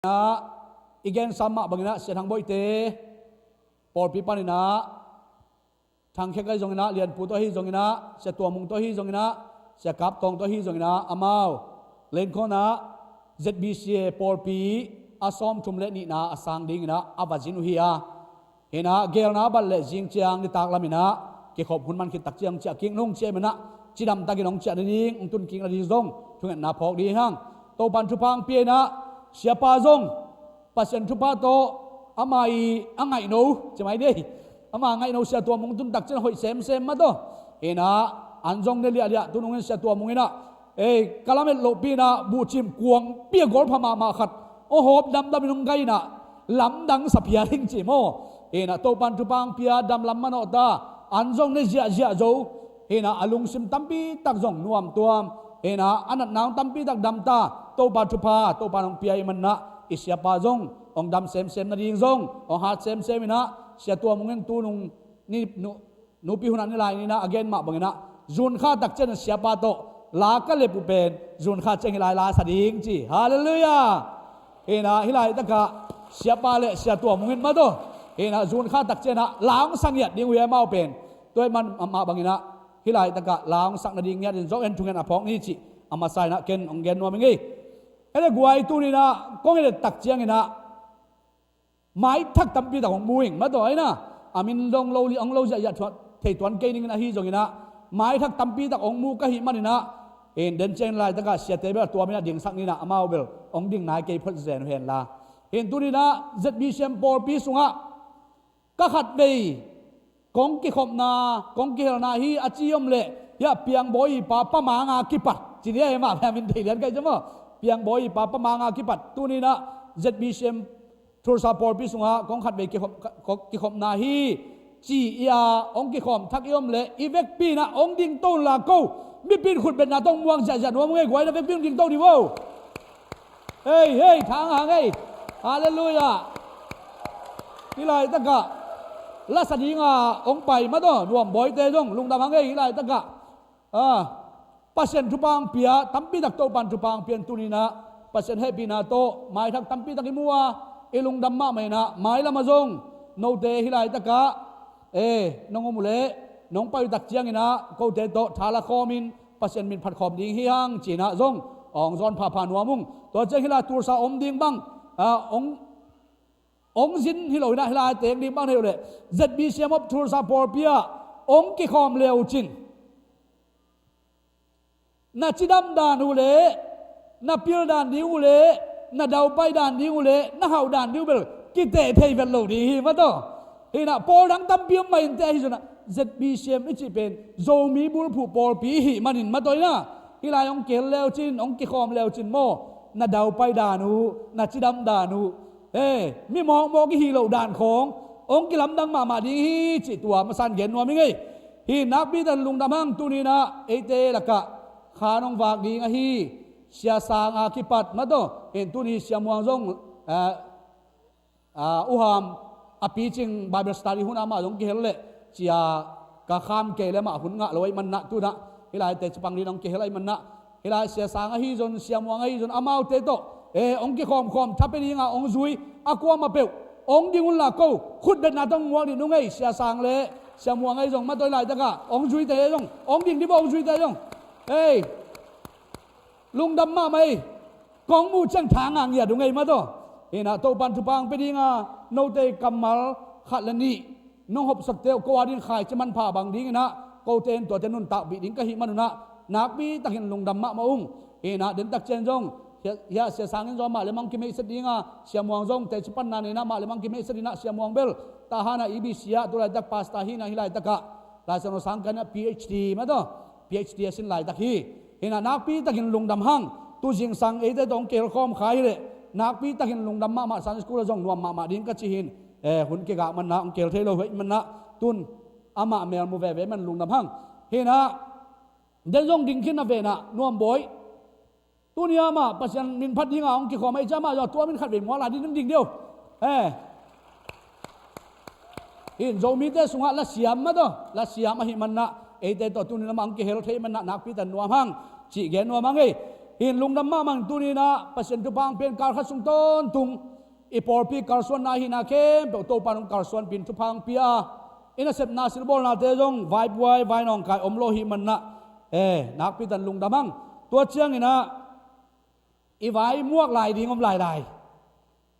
na igen sama bangina se thang boi te por pi panina thang khe kai jongina lian pu to hi jongina se to mung to hi jongina se kap tong to hi jongina amao len khona ZBCA por pi asom thumle ni na asang ding na awajinu hi a hena gel na bal le jing chiang ni tak lamina ke khop hun man khit tak chiang cha king nong che mena chidam takinong cha ding ungtun king la di zong thunga na phok di hang to pan thu phang pi na siapa zong pasien thu pa to amai angai no chmai dei ama ngai no sia to mung tun tak chen hoi sem ma to ena anjong ne lia lia tunung sia to mung ina kalamet lo pi na bu chim kuang pia gol phama ma khat o hop dam dam nung gai na lam dang sapia hing chi mo ena to pan thu pang pia dam lam mano ta anjong ne zia zo ena alung sim tampi tak jong nuam tuam ena anat nang tampi tak dam ta to pa thu pa to pa nong pia man na isya pa jong ong dam sem na ding jong ong hat sem ina sia tua mungen tu nung ni nu pi hunan ni lai ni na again ma bangina zun kha tak chen sia pa to la ka le pu pen zun kha cheng lai la sa ding chi hallelujah ena hilai ta ka sia pa le sia tua mungen ma to ena zun kha tak chen na lang sang yat ding we mau pen toy man ma bangina hilai ta ka lang sang na ding ya din zo en thungen apong ni chi ama sai na ken ong gen no mengi ene guai tu ni na kong ele tak chiang ina mai thak tampi da hong muing ma doi na amin long lo li ong lo ja ya thot thei tuan ke ning na hi jong ina mai thak tampi da ong mu ka hi manina en den chen lai ta ka sia te ba tua mina ding sak ni na amao bel ong ding nai ke phot zen hen la en tu ni na ZBCM por pi sunga ka khat bei kong ki khom na kong ki na hi achiom le ya piang boi pa pa ma nga ki pat chi ne ma phamin thei lian kai jamo piang boi pa pa ma nga ki pat tu ni na ZBCM thur sa por pi sunga kong khat be ki khom na hi chi ya ong ki khom thak yom le ivek pi na ong ding ton la ko mi pin khut ben na tong muang ja ja no ngai gwai na vek pin ding to di wo hey thang hang ei hallelujah ni lai ta ka la sa ding a ong pai ma do nuam boi te jong lung da hang ei lai ta ka pasien thu pang pia tampi dak to pan thu pang pian tu ni na pasien happy na to mai thak tampi tak imua ilung damma mai na mai lama jong no te hilai taka nongomule nong pai tak chiang ina ko te to thala khomin pasien min phat khom ding hi hang china jong ong zon pha nuamung to che hila tur sa om ding bang ong zin hiloi na hilai teng ding bang hele ZBCM of tur sa por pia ong ki khom leu chin na chidam dan ule na pil dan di ule na dau pai dan di ule na hau dan di bel ki te thei vel lo di hi ma to ina por dang tam piam mai te hi jona ZBCM ichi pen zo mi bul phu por pi hi manin ma toy na hilai ong kel leo chin ong ki khom leo chin mo na dau pai danu na chidam danu mi mo ki hi lo dan khong ong ki lam dang ma di hi chi tua ma san gen no mi ngai hi nak bi dan lung dam hang tu ni na ete laka khanong wak di nga hi sia sang a kipat ma do en tu ni sia muang jong uham api ching bible study hun ama jong ki hele chia ka kham ke le ma hun nga loi man na tu na hilai te chpang ri nong ki helai man na hilai sia sang a hi jon sia muang a hi jon amau te to ong ki khom thapeni nga ong zui akwa ma pe ong dingul la ko khut bet na tong muang di nu ngai sia sang le sia muang ai jong ma toi lai ta ka ong zui te jong ong ding di bo ong zui te jong lung dam ma mai kong mu chang thang ang ya du ngai ma to ina to pan thu pang pe dinga no te kamal khatlani no hop sak te ko adin khai chaman pha bang ding na ko ten to ten nun ta bi ding ka hi manuna nak bi takin lung dam ma ung ina den tak chen jong ya sia sangin zo ma lemang ki me se dinga sia muang jong te chapan na ni na ma lemang ki me se dina sia muang bel ta hana ibi sia to lai tak pas ta hi na hilai taka la sang sang kana PhD ma to PhD sin lai tak hi ina nak pi takin lung dam hang tu jing sang e te dong kel khom khai le nak pi takin lung dam ma san school jong nuam ma ding ka chi hin hun ke ga man na ong kel thelo hoi man na tun ama mel mu ve man lung dam hang hina den jong ding khin na ve na nuam boy tu nia ma pasian min phat dinga ong ki khom ai cha ma yo tua min khat ve mo la din ding deu in zo mi te sunga la siam ma do la siam a hi man na e te to tu ni ma ong ki hel thei man na nak pi tan nuam hang chi gen nuam hang ei หินลุงดำมามังตุนีนะปัสยันตุพังเป็นการขัดสุงต้นตุงอีปอร์ปีการส่วนนาหินาเข้มเปโตปานุการส่วนปินตุพังเปียอินาเซปนาสิลบอลนาเตจงไวบวยไวนองกายอมโลหิมันนะนักพิจันลุงดำมังตัวเชียงนี่นะอีไวมวกลายดิ่งอมลายลาย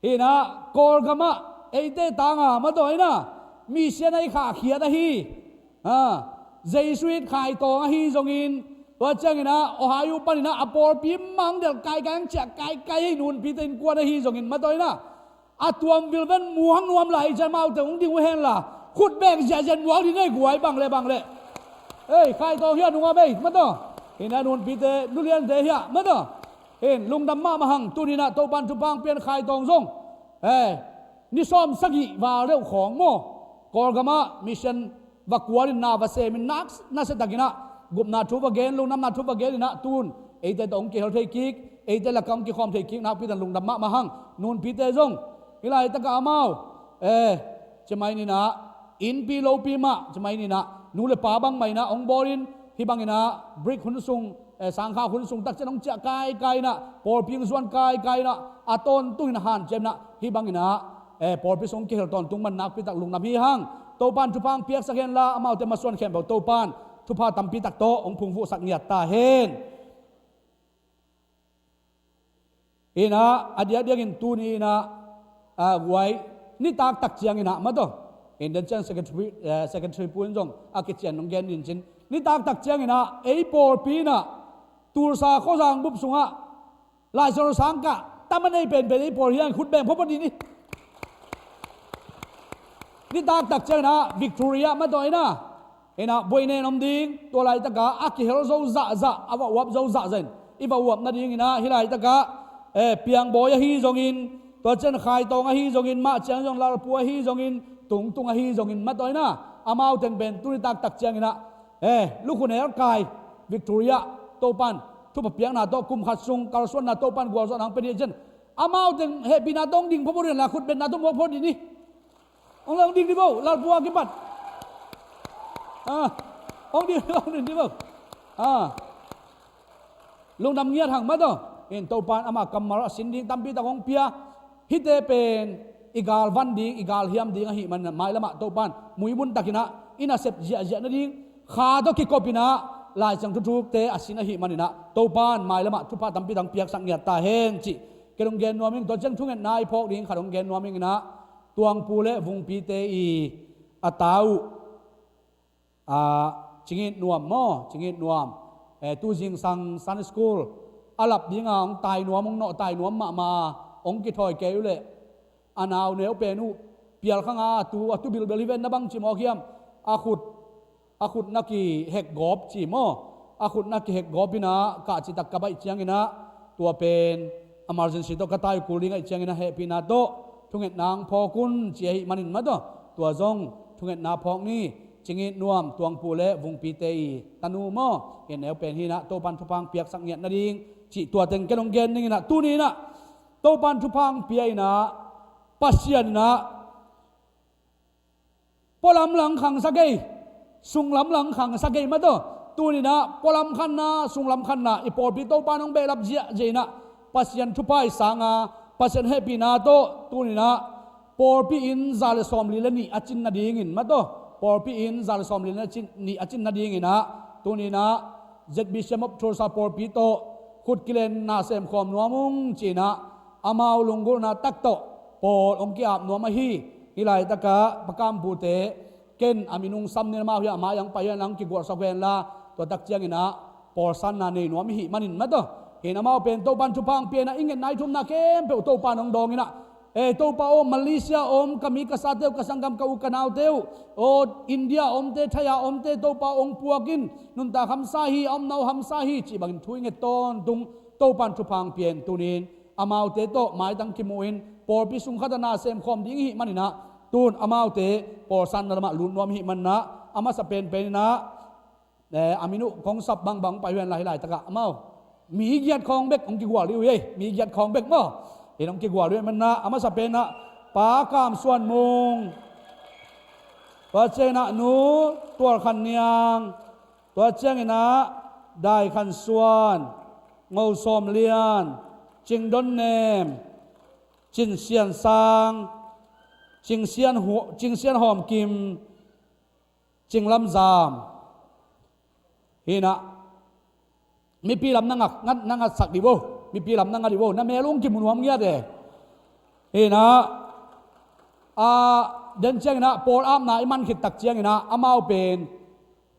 อีนะโกลกามะเอเตตางามาตัวไอ้นะมีเสียในขาเขียดฮีเจสุอิตขายตองฮีจงอินว่าเจ้านี่นะโอหายุปันนะอปอร์พิมมังเดลไกกันเจไกให้นูนพิเตนกวนฮีจงอินมาตัวนะอัตวมวิลเวนมัวงนวมไหลจะมาเอาแต่องดิ่งไว้เห็นล่ะขุดแบกเจนวัวที่ไหนกวยบังเลยเฮ้ยขายตองเฮียนุ่งอะไรมาตัวเห็นนูนพิเตนุเรียนเทียมาตัวเห็นลุงดำมาหังตุนีนะโตปันทุพังเปลี่ยนขายตองซงนิสอมสกิวาเรื่องของโมกอลกามะมิชชันวักวารินนาวัเซมินนักน่าเสตกินะกุมนาทุบเกนลุงน้ำนาทุบเกนนะตูนเอเตตองกิฮลเทกิกเอเตละกัมกิคอมเทกิกนักพิจันลุงดำมาหังนูนพิเตจงฮิลายตะกะอามาจะไม่นี่นะอินปีโลปีมะจะไม่นี่นะนูเลปาบังไม่นะองบอรินฮิบังนี่นะบริกขุนซุงสังข้าขุนซุงตักจะน้องเจ้าไกนะปอลพิงส่วนไกนะอาตอนตุยนะฮันเจมนะฮิบังนี่นะปอลพิสงกิฮลตอนตุงมันนักพิจักลุงน้ำฮิหังโตปานทุพังเปียกสักเห็นละอามาเตมาส่วนแขมบอกโตปานทุพาตัมพิตักโตองพุงฟูสักเงียตตาเห็นอีนะอดีตเดียกินตูนี่นะไว้นี่ตากตักเจียงอีนะมาตัวเอ็นเดนเจนsecretaryพูนจงอากิเจียนน้องแกนนินจินนี่ตากตักเจียงอีนะไอ้ปอลปีนะตูร์ซาโคสังบุบสุงะลายสรสังกะแต่มันไม่เป็นไอ้ปอลเฮียนขุดแบ่งพบดีนี่ตากตักเจียงนะวิกตอเรียมาตัวอีนะเห็นนะบวยเนนอมดิงตัวลายตะกะอากิเฮโรโซจะอาวะวับโซจะเซนอีบะวับนั่นเองนะฮิลายตะกะเปียงบอยฮีจงอินตัวเจนขายตองฮีจงอินมาเจียงจงลาปัวฮีจงอินตุงฮีจงอินมาตัวอีนะอามาเอาเต็งเป็นตุนิตากตักเจียงอีนะลูกคนไหนรักกายวิกตอเรียโตปันทุบเปียงนาโตกุมขัดซุงกาลส่วนนาโตปันกัวส่วนหางเป็นเจนอามาเอาเต็งเฮปีนาตองดิ่งพบเรียนละขุดเป็นนาตองพบดีนี่องเราดิ่งดิบ่ลาปัวกิบัดองดิ่งดิบ่ลุงดำเงียทางมาตัวเห็นโตปานอามากัมมาระสินดิ่งตั้มปีตะกงเปียฮิตเตเป็นอีกาลวันดิ่งอีกาลเฮียมดิ่งหิมันไม่ละมาโตปานมุยบุญตะกินะอินาเซปเจียนั่นดิ่งขาตัวกิโกปินะลายจังทุกเตอสินะหิมันนี่นะโตปานไม่ละมาทุพาตั้มปีตังเปียกสังเงียตาเฮงจิเกลงเกนนัวมิงตัวเจนทุ่งเงินนายพกดิ่งขาดงเกนนัวมิงนะตวงปูเลวุงปีเตอีอาตาวจิงิดนวมม่อจิงิดนวมตูจิงสังซันสคูลอาลับยิงอ่างตายนวมมงเนาะตายนวมมาองกิถอยเกยุเลอานาวเนวเปนูเปียลข้างตูบิลเบลิเวนนะบังจิมอเคียมอาขุดนักกีเฮกกอบจิมออาขุดนักกีเฮกกอบินะกะจิตักกะใบเจียงอินะตัวเป็นemergency to katai kuling ai changina he pinato thunget nang phokun chi manin ma to tua zong thunget na phok ni chingit nuam tuang pule vung pi te tanu mo en el pen hi na to pan thupang piak sak ngiat na ding chi tua teng kenong gen ning na tu ni na to pan thupang pi ai na pasian na polam lang khang sagei sung lam lang khang sagei ma to tu ni na polam khan na sung lam khan na ipor pi to panong be lap jia je na pasian thupai sanga pasian happy na to tu ni na por pi in zal som li la ni achin na ding in ma to por pi in zal som li na chin ni achin na ding in na tu ni na zb sem up thor sa por pi to khut kilen na sem khom nuamung china amau lungul na tak to por ong ki ap nuam hi hilai taka pakam pu te ken aminung sam ne ma hya ma yang pa yan ang ki gor sa wen la to tak chiang ina por san na nei nuam hi manin ma toเห็นอามาเป็นโตปันชุพังเปียนะอิงเงินนายทุ่มนาเข้มเปโตปานองดองนี่นะโตปาอมมาเลเซียอมกามีกษัตริย์เตวกสังกัมกาอุกนาวเตวโออินเดียอมเตทยาอมเตโตปาองปัวกินนุนตาคำซาฮีอมนาวคำซาฮีจีบังทุยเงตอนตุงโตปันชุพังเปียนตุนินอามาเตโตหมายตั้งกิโมอินปอร์ปิสุงขัดนาเซมคอมดิ้งหิมันนี่นะตูนอามาเตปอร์ซันนรมาลุนวมหิมันนะอามาสเปนเป็นนะอามินุของสับบางไปเวียนหลายตะกะอามามีเกียรติของเบกองกิกวาลิวเย่มีเกียรติของเบกมั้งเห็นองกิกวาลิวมันนะอามาสเปนนะปากามส่วนมุงตัวเจนะหนูตัวขันเนียงตัวเจงนะได้ขันส่วน งาซอมเลียนจิงดอนเนมจินเซียนซางจิงเซียนหอมกิมจิงลำจามฮีนะมีปีลำนังสักดิโวมีปีลำนังดิโวนั่นเมลุงกิมุนวมเงียเดฮีนะเดินเชียงนะปอลอัมนะอิมันขิดตักเชียงนะอามาเป็น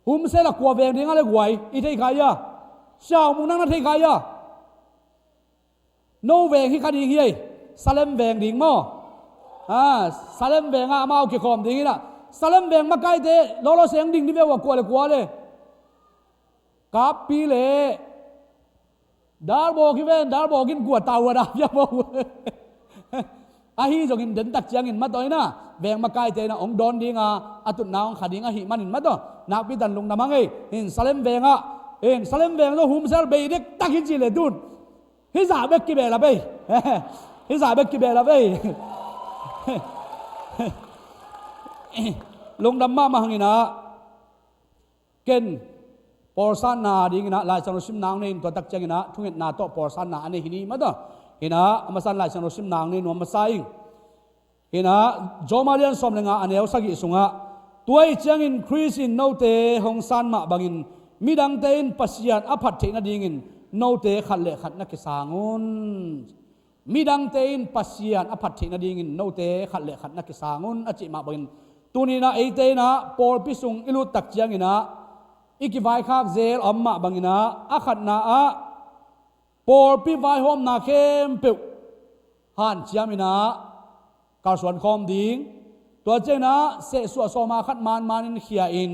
หุมเสละกัวเวงดิ้งอะไรกวยอีเทขายะชาวมุนังนั่นเทขายะโนเวงที่คดีเฮียซาเลมเวงดิ้งมั้งซาเลมเวงอามาเอาเกี่ยวกับดิ้งนะซาเลมเวงมาใกล้เตะโลโลเสียงดิ้งที่เวว่ากลัวเลยกับปีเล่ดาร์บอกที่เวนดาร์บอกกินกลัวตาวดาบยาบอกอาฮีจงอินเดินตักเชียงอินมาตัวนะแบงมาใกล้เตนะองดอนดิ้งอาตุนนาองขัดดิ้งหิมันอินมาตัวนักพิจันลงน้ำมังอินซาเลมเวงซาเลมเวงตัวหุมเซลเบย์เด็กตักหินจีเลดุนฮิซาเบกกิเบลาเบย์ฮิซาเบกกิเบลาเบย์ลงดำมาหังอินะเกนปอร์ซานาดิ้งนะลายสังรสิมนางนี่ตัวตักเชียงอินะทุ่งเงินนาโตปอร์ซานาอันนี้หินีมาตัวเห็นนะมาสั่นลายสังรสิมนางนี่นวมมาใส่เห็นนะจอมาเรียนสอมเลงอันเอวสักอีสุงะตัวไอเชียงอินคริสอินโนเตหงสันมาบังอินมีดังเตอินปัสยานอภัตเทนดิ้งอินโนเตขัดเละขัดนักสาnguนมีดังเตอินปัสยานอภัตเทนดิ้งอินโนเตขัดเละขัดนักสาnguนอจิมาบังอินตัวนี้นะไอเตนะปอลพิสุงอิลุตักเชียงอินะอีกไว้ข้างเซลอัมมาบังอินะอาขัดนาปอลพิไว้หอมนาเข้มเปิวหันเชียมินะกาสวนคอมดิ้งตัวเจ้านะเสสวสมาขัดมานินเขียอิน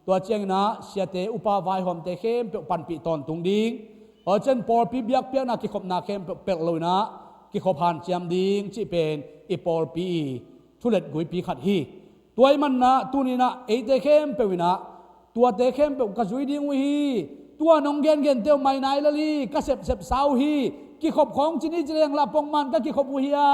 ตัวเจ้านะเสียเตอุปาไว้หอมเตเข้มเปิวปันปีตอนตุงดิ้งเช่นปอลพิเบียกเปียกนะกิขบนาเข้มเปิวเลยนะกิขบหันเชียมดิ้งจีเป็นอีปอลปีทุเล็ดกุยปีขัดฮีตัวมันนะตัวนี้นะเอเตเข้มเปิวนะตัวเตเข้มเปิวกระจุยดิ้งวิตัวนงเกนเตียวไม่นายละลีกระเสบสาวฮีกิขบของจินี่จะเรียงลาปองมันก็กิขบวิยา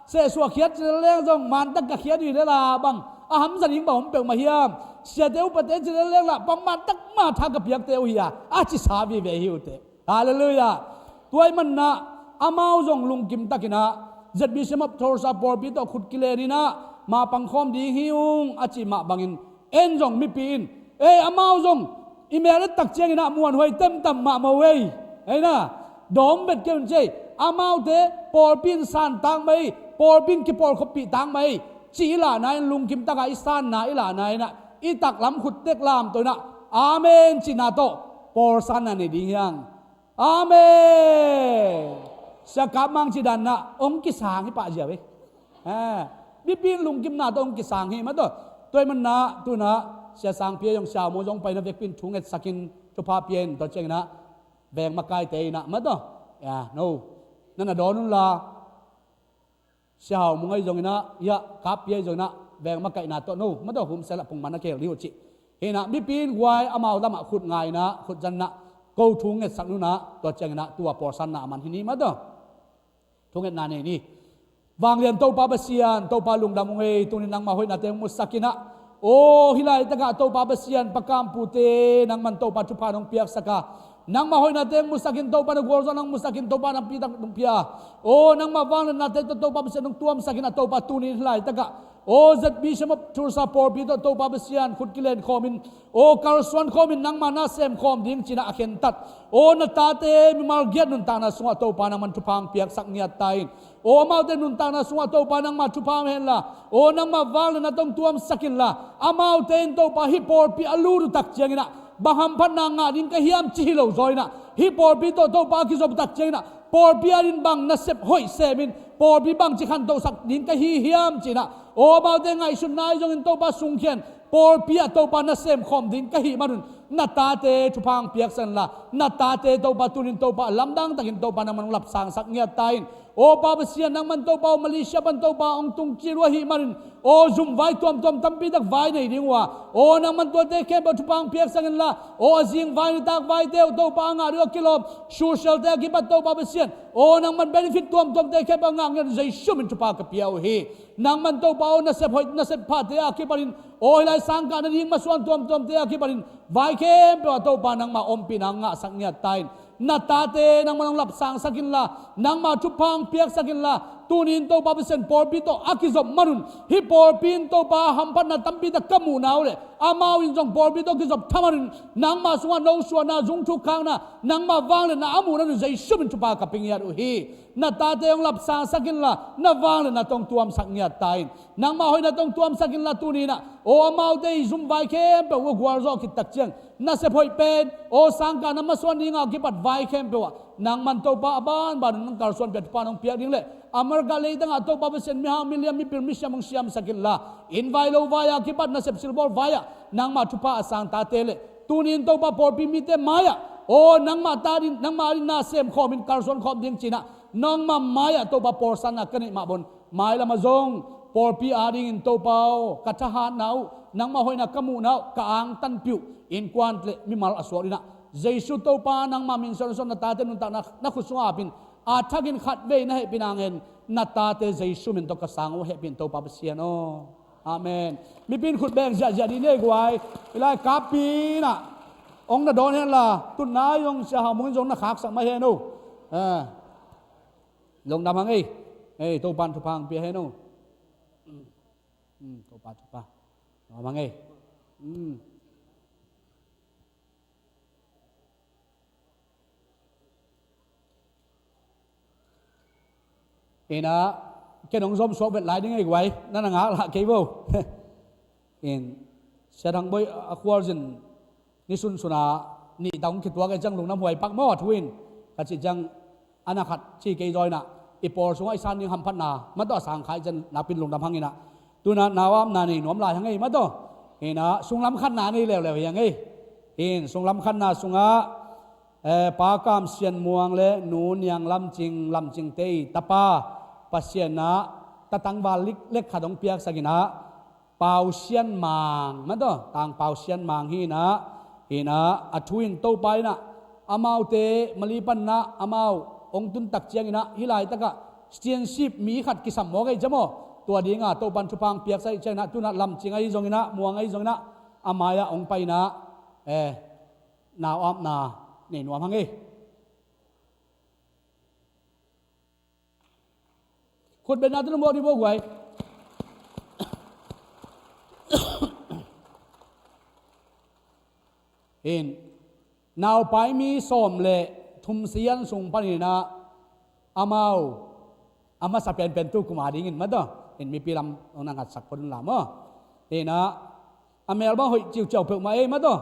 เสสวเขียดจะเรียงจงมันตั้งกะเขียดอยู่ได้ละบังอาหำสันยิงบ่ผมเปิวมาเฮียมเสียเตียวปะเตจะเรียงละปองมันตั้งมาทางกับเพียกเตียวเฮียอาจิสาบีเวฮิวเตฮาเลลูยาตัวมันนะอามาจงลุงกิมตักินะจัดบิสมับโทรศัพท์ปอร์ปีโตขุดกิเลนี่นะมาปังคอมดีฮิวอาจิมาบังอินเอ็นจงมิปีนอามาจงอีเมลตักเชียงนะมวนหวยเต็มต่ำมาเว้ยไอ้นะดอมเบ็ดเกี่ยวเจอามาเตปอลปินสานตังไม่ปอลปินกิปอลขบปีตังไม่จีหลานายลุงกิมตักไอสานนายหลานายนะอีตักล้ำขุดเด็กลามตัวนะอาเมนจินาโตปอลสานนันนี่ดิ้งยังอาเมนสกัดมังจิดันนะองกิสางให้ป่าเจ้าเว้ยบิบินลุงกิมนาโตองกิสางให้มาตัวมันนะตัวนะเสียสังเพียงชาวโมจงไปนะเวกปินทุงเอ็ดสักินจุพาเพียนตัวเจงนะแบ่งมาไกลเตยนะมาตัวโน่นั่นน่ะโดนนั่นละชาวมุงไอจงนะยะกับเพียจงนะแบ่งมาไกลนะตัวโน่มาตัวหุ่มเสละพุงมันนะเกลิวจิเห็นนะบิปินวายอามาดำขุดง่ายนะขุดจันนะกูทุงเอ็ดสักนู่นนะตัวเจงนะตัวปอสันนะมันที่นี่มาตัวทุงเอ็ดนานี่วางเรียนโตปาเบเซียนโตปาลุงดำมุงไอตุนินังมาหอยนาเตมุสกินะโอ้ฮิลายตะกะโตปาเบเซียนปากามปูเตนังมันโตปาจุพานองเปียกสกะนังมาหอยนาเตมุสกินโตปานกอร์ซนังมุสกินโตปานปีตักนองเปียโอ้นังมาวังนาเตโตปาเบเซียนนงตัวมสกินโตปาตุนิฮิลายตะกะโอ้จัดบีชมทูร์ซาปอร์ปีโตปาเบเซียนขุดกิเลนคอมินโอ้คาร์สวนคอมินนังมานาเซมคอมดิ้งจินาอเคนตัดโอ้นาตาเตมิมาร์เกียนุนตานาสวะโตปานังมันจุพังเปียกสักเงียตายโอ้มาเตนุนตานาสวะโตปานังมาจุพังเห็นละโอ้นังมาวังนาตงตัวมสกินละอามาเตนโตปาฮิปอร์ปีอลูรุตักเจียงนะบางพันนางาดิ้งกะเฮียมจิฮิโลซอยนะฮิปอร์ปีโตปากิจบตักเจียงนะปอร์ปีอารินบังนาเซปหอยเซมินปอร์ปีบังจิขันโตสักดิ้งกะเฮียมจินะโอ้มาเตงไงสุนนายจงอินโตปาสุงเขียนปอร์ปีโตปานาเซมคอมดิ้งกะฮีมารุนนาตาเตจุพังเปียกสันละนาตาเตโตปาตุนินโตปาลำดังตักินโตปานังมันหลับสางสักเงียตายโอ้ปาเบเซียนนังมันโตปามาเลเซียบันโตปาองตุงจิรวะฮิมารินโอ้จุ่มไว้ตัวมตั้มปีดักไว้ในดิ้งว่าโอ้นังมันตัวเตแค่บัจุพังเปียกสังละโอ้จิงไว้ตักไว้เตวโตปางาเรือกิโลชูเชลเตกิบัตโตปาเบเซียนโอ้นังมันเบนฟิตตัวมเตแค่บางงานใจชุ่มจุปากเปียวเฮนังมันโตปาโอนาเซพอยนาเซพาเตอาคิบารินโอ้ยไลสังการนั้นยิงมาส่วนตัวมเตอาคิบารินไว้เข้มเปียวโตปานังมาอมปีนังงะสักเงียตาย นาตาเตนังมันหลับสางสักินละนังมาทุพังเปียกสักินละตูนินโตปาเปเซนปอร์ปีโตอากิจบมารุนฮิปอร์ปีนโตปาฮัมพันนาตัมปีตะกัมูนาวเลอามาวินจงปอร์ปีโตกิจบทามารุนนังมาสวานเอาสวานาจงทุกครั้งนะนังมาวางเลยนาอามูนันใจชุบินทุปากับปิงยาดุฮีนาตาเตยงหลับสางสักินละนาวางเลยนาตองตัวมสักเงียตายนังมาหอยนาตองตัวมสักินละตูนีนะโออามาเตยซุมไวเข้มเปว่ากวาร์โซกิตักเจียงนาเสพหอยเป็นโอสังกานามาสวานีงากิปัดไวเข้มเปว่านางมันโตปาบ้านบ้านนังการส่วนเป็ดปานองเปียกดิ้งเลยอเมริกาเลยตั้งโตปาเปเซนมี5 มิลลิยนมีพิลมิชยามังเซียมสักินละอินไวโลวายากิปัดนาเสพซิลบอลวายานางมาทุปาสังตาเตเลตูนินโตปาปอร์ปีมิเตมายาโอ้นางมาตาดินนางมาดินนาเซมคอมินการส่วนคอมดิ้งจีน่านางมามายาโตปาปอร์สันนักกันมาบนมายละมาจงปอร์ปีอาดิงอินโตปาวกัจหานาวนังมาหอยนักกมูนาวกางตันปิวอินควันเลมิมาลอสวรินะเจสุโตปานังมามินสอนสอนนาตาเตนุนตานักขุสุอาปินอาทักินขัดเวนะให้ปินางเงินนาตาเตเจสุมินตกสังวให้ปินโตปาเปเซียโนอาเมนมีปินขุดแบงจะดีเน่กว่าเวลากาปีน่ะองค์น่ะโดนเห็นล่ะตุนนายองเสียหามุงจงนักขักสักมาเฮนูลงดำหังเอ้โตปันทุพังเปียเฮนูโตปันทุพังดำหังนะแกน้องส้มสวบเป็นลายยังไงไว้นั่นงาละเกี่ยวเสียทางบอยอควาร์จินนิสุนสุนานี่ต้องคิดว่าแกจังลงน้ำหวยปักหม้อทวินกัจจิจังอนาคัดชีเกยจอยน่ะอีปอร์สงไอซานยังหัมพันนามาต่อสังขายจันนาปินลงดำพังนี่นะตัวน่ะนาวามนานี่หนอมลายยังไงมาต่อนะสุงลำขันนานี่แล้วยังไงสุงลำขันนาสุงะปากามเสียนมวงเลนูนยังลำจิงเตยตะปาปัสเซียนะตะตังวาลิกเล็กขัดองเปียกสักินะเป่าเซียนมางมันต่อต่างเป่าเซียนมางฮีนะอัทวินโตไปนะอามาเตมลีปันนะอามาองตุนตักเจียงนะฮิไลตะกะสเตียนชิปมีขัดกิสัมโมไงจโมตัวดีงาโตปันชุพังเปียกใส่เจนะตุนะลำจิงไอจงนะมัวไงจงนะอามายะองไปนะนาวอับนานี่หนวมหังขุดเป็นนาตุนโมดีโบกไว้นาวไปมีส้มเละทุมเสียนส่งปนินะอามาสับเป็นตุกุมาดิ่งมาต่อมีปีลำองนังหัดสักคนละมั้งนะอเมริกาหอยจิ๋วเจ้าเปิดมามาต่อ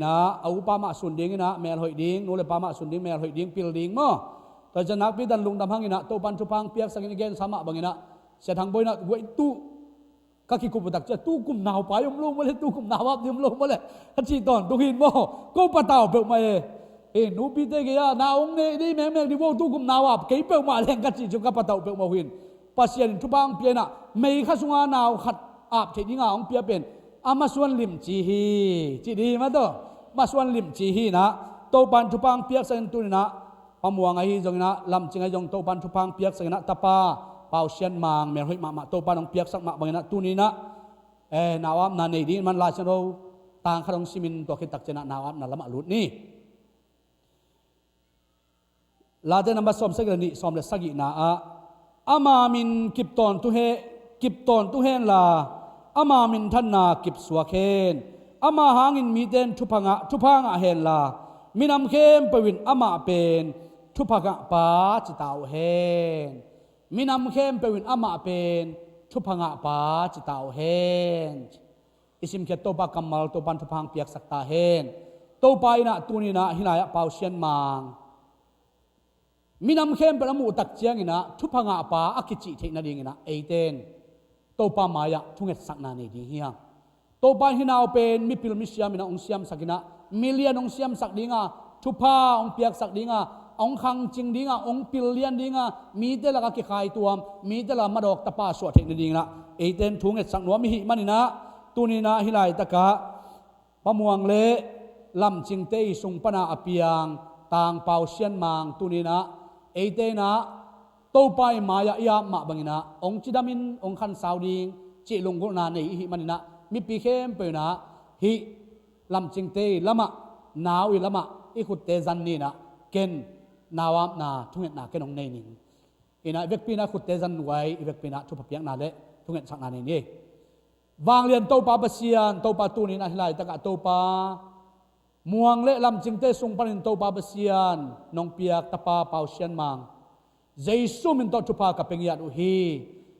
นะเอาปามาสุนดิ่งนะเมลหอยดิ่งนู้นเลยปามาสุนดิ่งเมลหอยดิ่งปิลดิ่งมั้งแต่จะนักพิดันลุงดำพังนะโตปันชุพังเปียกสังเกตsamaบางนะเสียทางบอยนะเวตุก็คิดกูปตักจะตู้กุมหนาวไปยมลงมาเลยตู้กุมหนาวอับยมลงมาเลยฮัจีตอนตุกินมั้งกูปะเต่าเปิดมานูปีเตกยานาองเนี่ยนี่แม่ดิว่าตู้กุมนาวอับเกี่ยวมาแรงกันจีจุกปะเต่าเปิดมาหินปัสเซียนทุบังเปียนะไม่ข้าสุงานาวขัดอาบเทดิงาองเปียเป็นอามาส่วนลิมจีฮีจีดีมาต่อมาส่วนลิมจีฮีนะโตปันทุบังเปียกสันตุนนะพมัวไงจงนะลำจิงไงจงโตปันทุบังเปียกสันนะตะปาเป่าเชียนมังเมลหอยมาโตปันองเปียกสักมาบางนะตุนี้นะนาวามนาในดินมันลาชโนต่างขนมซิมินตัวคิดตักเจนะนาวามนาละมาลุดนี่ลาเดนัมบาสอมสักนิสอมเลสักินาอามามินกิบตอนตุเฮนลาอามามินทันนากิบสวะเคนอามาหางินมีเดนทุพังะเฮนลามินำเข้มปวินอามาเป็นทุพังะปาจิตาวเฮนมินำเข้มปวินอามาเป็นทุพังะปาจิตาวเฮนอิสิมเขตโตปากัมมัลโตปันทุพังเปียกสักตาเฮนโตไปนะตูนีนะฮิลายะเป่าเชียนมังมีน้ำเข้มเป็นมูตักเจียงนะทุพังอาปาอักจิเทนดิ่งนะเตนโตปามายะทุ่งเอ็ดสักนานี่ดิ่งเฮียโตปาหินาวเป็นมีพิลมิเซียมินะองเซียมสักนะมิเลียนองเซียมสักดิ่งอ่ะทุพาองเปียกสักดิ่งอ่ะองคังจิงดิ่งอ่ะองพิลเลียนดิ่งอ่ะมีแต่ละกิขายตัวมีแต่ละมาดอกตะปาสวดเทนดิ่งนะเตนทุ่งเอ็ดสักนัวมิหิมันนี่นะตูนี่นะฮิไลตะกะปะมวงเละลำจิงเตยสุงปนาอเปียงต่างเป่าเชียนมังตูนี่นะเตนะโตไปมายายามาบังนะองจิดามินองคันสาวดิงจิลงกุนาในหิมันนะมีปีเข้มเปนะฮิลำจิงเตละมะนาวอิละมะอิขุดเตจันนี่นะ เกณฑ์นาวามนาทุ่งเงินนาเกณฑ์องในนิ่งอินะเวกปีนาขุดเตจันไว้เวกปีนาทุบเปียงนาเละทุ่งเงินสักนานี่วางเรียนโตปาเบเซียนโตปาตูนี่นะฮิไลตะกะโตปาม่วงเละลำจิงเตสุงปานินโตปาเบเซียนนองเปียกตะปาเปาเชียนมังเจสุมินโตทุปากะเปงยาดอุฮี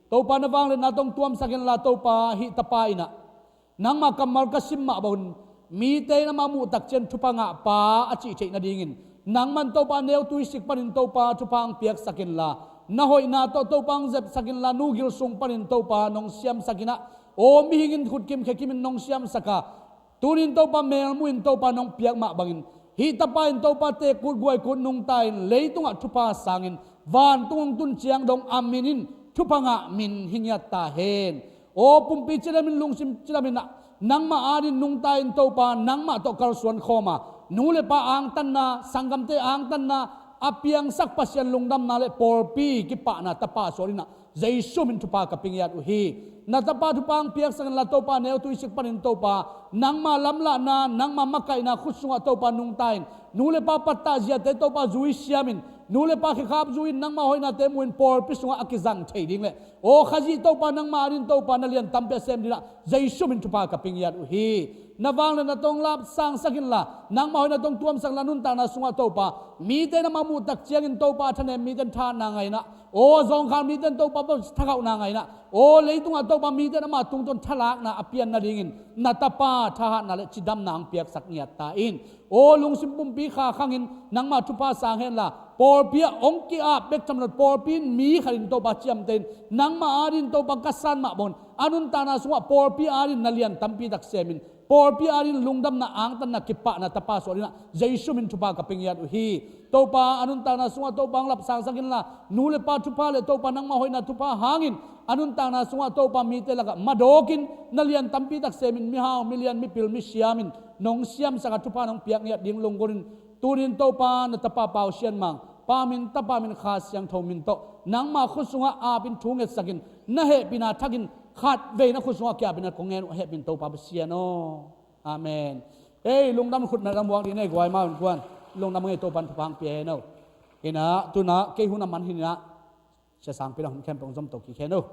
โตปานวางเรียนนาตงตัวมสักยันลาโตปาฮิตะปาอินะนังมากำมัลกสิมมาบุนมีเตนะมามุตักเจนทุปางะปาอจิเจนะดิ่งนังมันโตปาเนวตุยสิกปานินโตปาทุปางเปียกสักยันลานะหอยนาโตปางเจ็บสักยันลานูกิลสุงปานินโตปานองเซียมสักยันโอมีหิงขุดกิมเขกิมินนองเซียมสักกะตูรินโตปาเมลมุนโตปานองเปียกมาบังฮิตาปาอินโตปาเตกุดกวยกุดนุงไตเลยตุงะทุปาสังอินวานตุงตุนเชียงดงอามินินทุปางะมินหิงยาตาเฮนโอปุ่มปีจิรามินลุงซิมจิรามินนะนังมาอารินนุงไตอินโตปานังมาโตกาลสวนโคมานูเลปาอังตันนาสังกัมเตอังตันนาอาเปียงสักปัสยันลุงดำนาเลปอลปีกิปะนาตาปาสอรินะเจสุมินทุปากะปิงยาดอุฮีนาตาปาทุปางเปียกสังลาโตปาเนวตุยสิกปานินโตปานังมาลำละนานังมามักไกนาขุดสุงะโตปานุงไตนูเลปาปัตตาเจียเตโตปาจุยเซียมินนูเลปาขี้ขับจุยนังมาหอยนาเตมุนปอลปิสุงะอากิจังเทดิ้งเลโอขจิโตปานังมาอารินโตปานาเลียนตัมเปเซมดินะเจสุมินทุปากะปิงยาดอุฮีนาวางเลนาตงลาบสังสักินละนังมาหอยนาตงตัวมสังลานุนตานาสุงะโตปามีเตนะมามุตักเจียงินโตปาทะเนมีเตนทานาไงนะโอ้จงขันมีเตนโตปาทักเอานาไงนะโอ้เลยตุงะโตปามีเตนะมาตุงตนทะลักนะอเปียนนาดิ่งนาตาปาทหารนาเลจิดำนางเปียกสักเงียตาอินโอ้ลุงสิมปุมปีขาขังอินนังมาทุปาสังเห็นละปอเปียองกีอาเบกจำนวนปอปีนมีขันโตปาเจียมเตนนังมาอารินโตปากัสซันมาบนอนุนตานาสุงะปอปีอารินนาเลียนตัมปีดักเซมินปอลปีอารินลุงดำนาอังตันนากิปะนาตาปาสอรินะเจสุมินทุปากะเปงยาดอุฮีโตปาอนุนตานาสุงะโตปังลับสังสักินละนูเลปาทุปาเลโตปานังมาหอยนาทุปาหางินอนุนตานาสุงะโตปามีเตละกะมาโดกินนาเลียนตัมปีดักเซมินมิฮาวมิเลียนมิปิลมิเซียมินนองเซียมสักทุปานองเปียกเนี่ยดิ่งลงกรินตูรินโตปานาตาปาเปาเชียนมังปามินตาปามินขาเสียงทอมินโตนังมาขุสุงะอาบินทุงเอสักินนะเฮปินาทักินขาดเวนะขุสุงะแกบินคงเงนเฮปินโตปาเซียโนอาเมนเอ้ยลุงดำขุดนะดำวางดีในกวยมาควนลุงดำเงยโตปันพังเปียเนาะเห็นนะตุนะเกหุนามันหินะจะสั่งไปแล้วแคมป์ปงจมตกกี่แค่เนาะ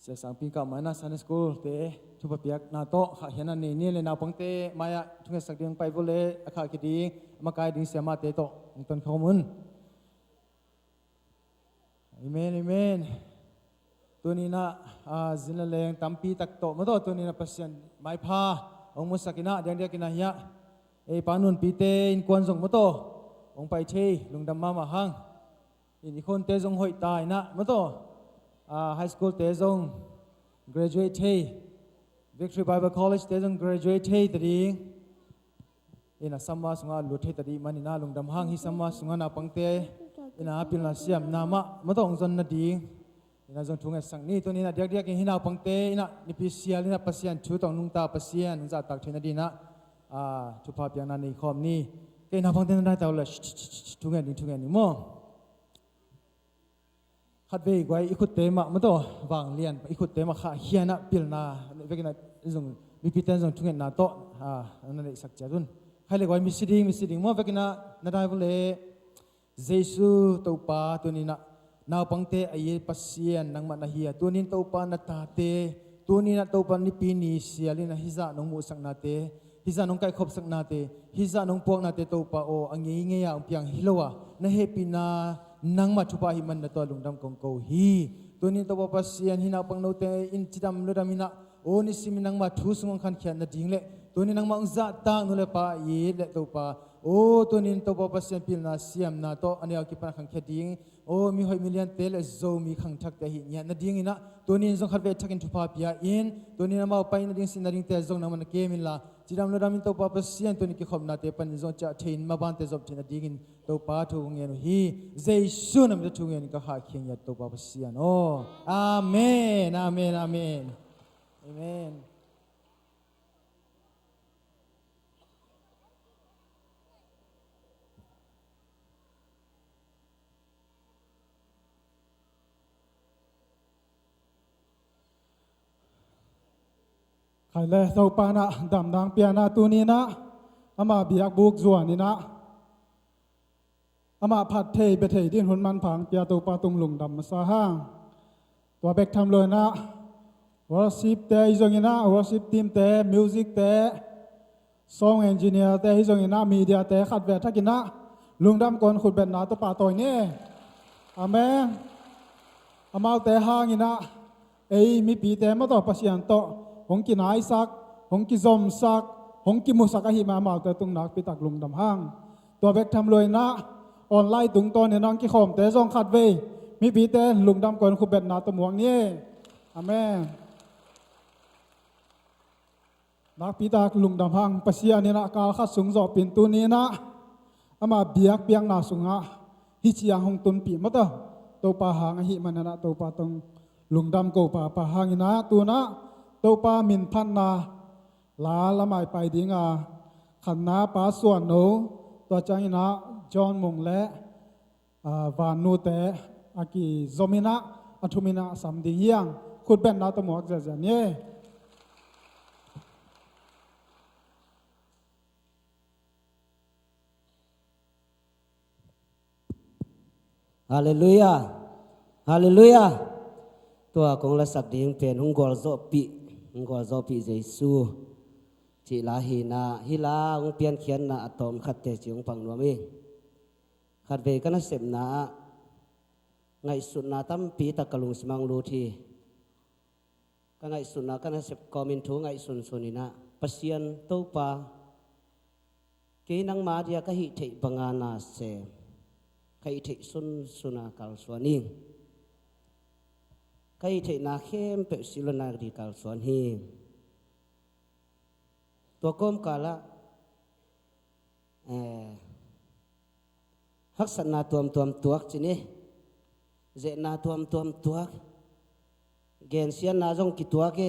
จะสั่งปีกับมานะซันสกูลเตะทุบเปียกนาโตข้าเห็นอันนี้เลยนาปังเตะมายะทุกสักเดือนไปบุเล่ข้าคิดดีมากายดิ้งเสียมาเตะโตต้นข้อมูลอิเมนอิเมนตัวนี้นะจินเลงตัมปีตักโตมาโตตัวนี้นะพัศยันไม่พาองมุสกินะเดียงเดียกินะยะปานุนปีเตอินควนส่งมาโตองไปเชยลุงดำมามาหังอินคนเตะส่งหอยตายนะมาโตhigh school เตจง graduate เท Victory Bible College เตจง graduate เทตรีอินะสัมมาสุงาลุเทตรีมันอินาลุงดำหางฮิสัมมาสุงานาปังเตอินะปิลนาเสียมนามะมาต้องจนนาดีอินะจงทุ่งเอสังนี้ตัวนี้นะเดียกๆฮินาปังเตอินะนิพิเซียลินะปัสยันชูตองนุงตาปัสยันนุงจะตักเทนดีนะทุพาเปียงนันในคอมนี้เกนาปังเตนันได้แต่ละทุ่งเอนี่มั่งขัดเวกไว้อีกุดเตมะมันตัววางเลียนอีกุดเตมะข้าเฮียนะปิลนาเวกินะจงมีพิเตนจงทุ่งเงินนาโตนั่นเองสักจัดุนใครเรียกว่ามิสดิ้งมั่วเวกินะนาได้บุเล่เจสุตัวปาตัวนี้นะนาปังเตอเยปัสเซียนนังมันนาเฮียตัวนี้ตัวปานาตาเตตัวนี้นะตัวปานิปินีเสียลินะฮิซานงมูสังนาเตฮิซานงไก่ขบสังนาเตฮิซานงพวกนาเตตัวปาโออังเงี้ยอังเปียงฮิโลวะนาเฮปินานังมาทุบหิมันนะตัวลุงดำกงโกฮีตัวนี้ตัวปัสเซียนหินาปังโนเตอินจิดำลุดามินะโอนิสิมินังมาทุสงขันเขียนนาดิ่งเละตัวนี้นังมาอุจจาตางนุเลปาเยเละตัวปาโอตัวนี้ตัวปัสเซียนพิลนาเซียมนาโตอันนี้เอาคิดปันขังเขียดิ่งโอมีหอยมิเลียนเตลโซมีขังทักแต่หิเนี่ยนาดิ่งอินะตัวนี้จงขัดเวทักอินทุบพิยาอินตัวนี้นมาไปนาดิ่งสินาดิ่งเตจงนังมันเกมินลาจิดำลุดามินตัวปัสเซียนตัวนี้คิดขบนาเตปันจงจะเทนมาบ้านเตจบเทนาดิ่งตัวปาทุงเงินฮีเจสุนมันจะทุงเงินก็หาเขียนยัดตัวปัสเซียนโออาเมนอาเมนอาเมนอาเมน ใครเลยเสาปานะดำดังเปียนาตูนี้นะอามาเบียกบุกจวนนี่นะอามาผัดเทยเบเทยดินหุนมันผังเปียตัวปาตุงลุงดำมาซาห้างตัวเบกทำเลยนะวอร์ชิปเตะอีจงนะวอร์ชิปทีมเตะมิวสิกเตะซองเอนจิเนียร์เตะอีจงนะมีเดียเตะขัดเวททักกินนะลุงดำก่อนขุดเบ็ดนาตัวปาตัวนี้อาเมนอามาเตะห้างนะเอ้ยมีปีเตะมาต่อปัสยันโตหงกินายสักหงกิซอมสักหงกิมุสักหิมาเตะตุงนักปีตักลุงดำห้างตัวเบกทำเลยนะออนไลน์ตุงตอนเนี่ยน้องกิขอมเตะซองขัดเวมีปีเตะลุงดำก่อนขุดเบ็ดนาตัวหมวงนี้อาเมนนักปีตากลุงดำพังปัสยานี่นะกาลขัดสูงจอปินตัวนี้นะอามาเบียกเบียงนาสุงะฮิจิยังหงตุนปีมาเตอตัวปาหางหิมันนะตัวปาตรงลุงดำโกปาหางนะตัวนะตัวปามินพันนาลาละไม่ไปดีงาขันนาปาส่วนโนตัวจังนะจอห์นมงและวานูเตอากีโซมินะอัทุมินะสัมดิยังขุดเป็นนาตัวหมวกเจเนี่ยฮาเลลูยาฮาเลลูยาตัวของละสักดิ่งเป็นหงกอลโซปีหงกอลโซปีเยซูจิลาฮีนาฮิลาองเปลี่ยนเขียนนาอะตอมขัดเตจิองปังนวมีขัดเวกันเสพนาไงสุดนาตั้มปีตะกลุงสมังรูทีกันไงสุดนากันเสพกอมินทูไงสุนสุนินะปัสยันโตปาเกนังมาเดียกะหิเทบังานาเซใครเทสุนสุนากัลสวนิงใครเทนาเข้มเปสิลนาดีกัลสวนฮีตัวก้มกาละฮักษณาตัวตัวจีนี่เจนาตัวตัวเกณฑ์เสียนาจงกิตัวเก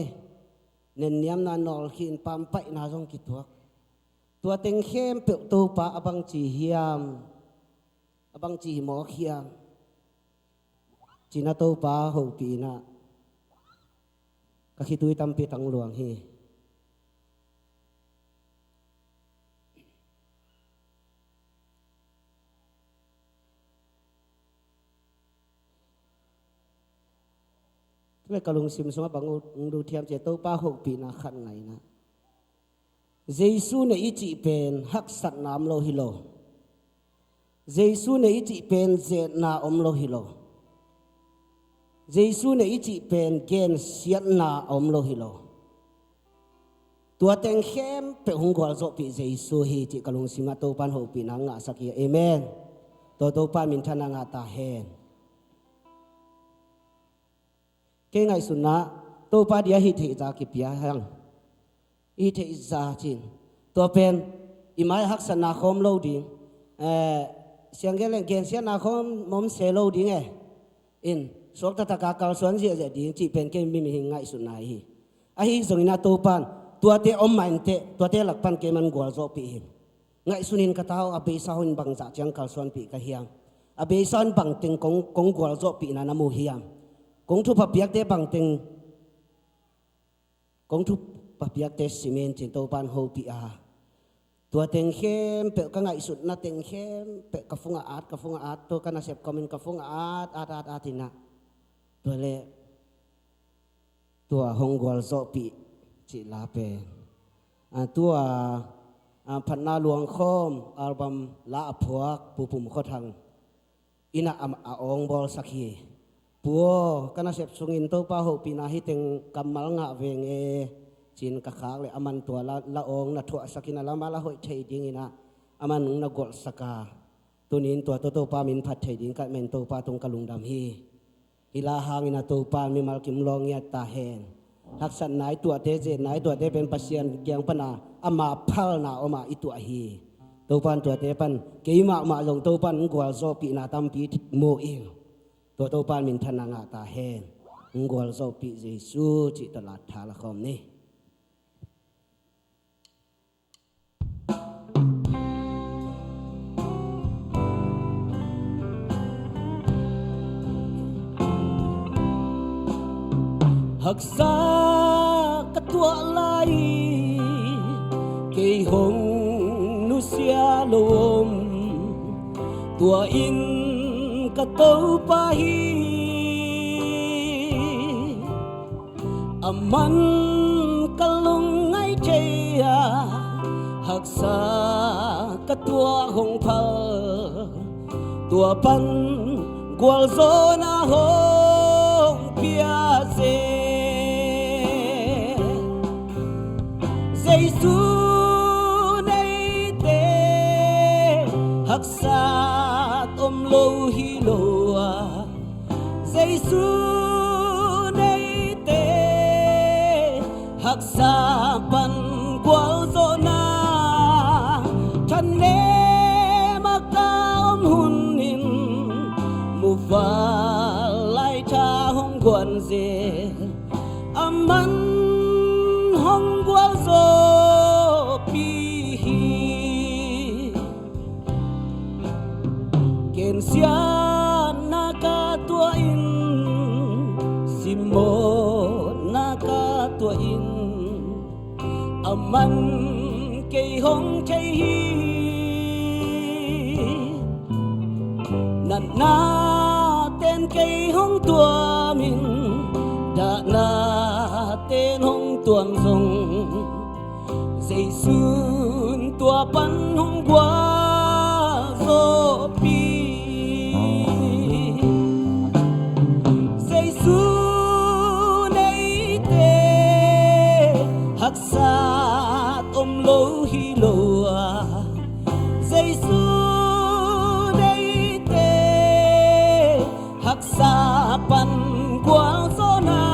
เน้นยำนานอลขินปามไปนาจงกิตัวเต็งเข้มเปตัวปะอบังจีเฮียมบางจีหมอเขียมจีน่าโตปาหูปีน่ะก็คิดดูตามปีตังหลวงฮีทุกกลุงซิมสมบังดูเทียมเจโตปาหูปีน่ะขันไงนะเยซูเนี่ยอิจิเป็นฮักสัตนามโลหิโลเยซูเนี่ยอิจิเป็นเจนาอมโลหิโลเยซูเนี่ยอิจิเป็นเกณฑ์เสียนาอมโลหิโลตัวเต็งเข้มเป็นหงกอลโซปีเยซูฮีจิกลุงสิมาโตปันหูปีนังอาสักยเอเมนตัวโตปันมินทนังอาตาเฮนเก่งไงสุนะโตปันเดียฮิเทจากิปยาหังฮิเทจาจินตัวเป็นอิมายฮักษณาคมโลดิงเสียงเกลเกณฑ์เสียนาคมมมเซโลดิงอินสวกตะตะกาการสวนเสียดิงจีเป็นเกณฑ์มิมิหิงไงสุนัยไอฮิส่งนาตัวปันตัวเตอมมันเตตัวเตหลักปันเกมันกัวโซปีหิไงสุนินกะเท้าอเบสาหุนบังจากจังการสวนปีกะเฮียมอเบสานบังติงกงกัวโซปีนานามูเฮียมกงทุบเปียกเตบังติงกงทุบเปียกเตซีเมนต์จินตัวปันโฮปีอาตัวเต็งเข้มเปะก็ไงสุดนะเต็งเข้มเปะกระฟุงอาดตัวกันนะเสพคอมเมนต์กระฟุงอาดทินะตัวเล่ตัวฮงกอลโซปีจิลาเปตัวพันนาหลวงคอมอัลบั้มลาพวกปูปุ่มข้อทางอินะองบอลสักฮีปัวกันนะเสพสุงินตัวป้าหูปีนาฮิเต็งกำมัลงะเวงจีนกะขากเลยอามันตัวละองนะถั่วสักินาละมาละหอยเทดิ้งนะอามันนะกอลสกาตัวนี้ตัวโตปามินพัดเทดิ้งกับเมนโตปาตรงกะลุงดำฮีฮิลาหางนะโตปามิมัลกิมลองยาตาเฮนทักษะไหนตัวเตเจไหนตัวเตเป็นปัสยันเกียงปนาอามาพัลนาอมาอิตัวฮีตัวปันตัวเตปันเกี่ยมาลงตัวปันกอลโซปีนาตัมปีโมเองตัวปานมินทนางาตาเฮนกอลโซปีเยซูจิตลาดทาละคอมนี่หักษากระตัวลาย pai cây hồng nu xia lôm tua in cả tàu pai aman kalung ngay chơi hak sa cả tua hồng thơ tua pan gwal zona hong pia se Giêsu nay te hak sa om lo hi lo Giêsu nay te hak sa pan gwal zona chan ne makam hun in mu va lai cha hong quan ze aman hong gwal zo pi hi ken sia na ka tua in simo na ka tua in aman cây hong chai hi nặn na tên cây hong tua mình đã na tên hong tuồng rồng dây xuân tua bắn hong qua gió pi dây xuân ấy tê hắc sa ôm lô hi lô dây xuân ấy tê hắc sa pan qua gió na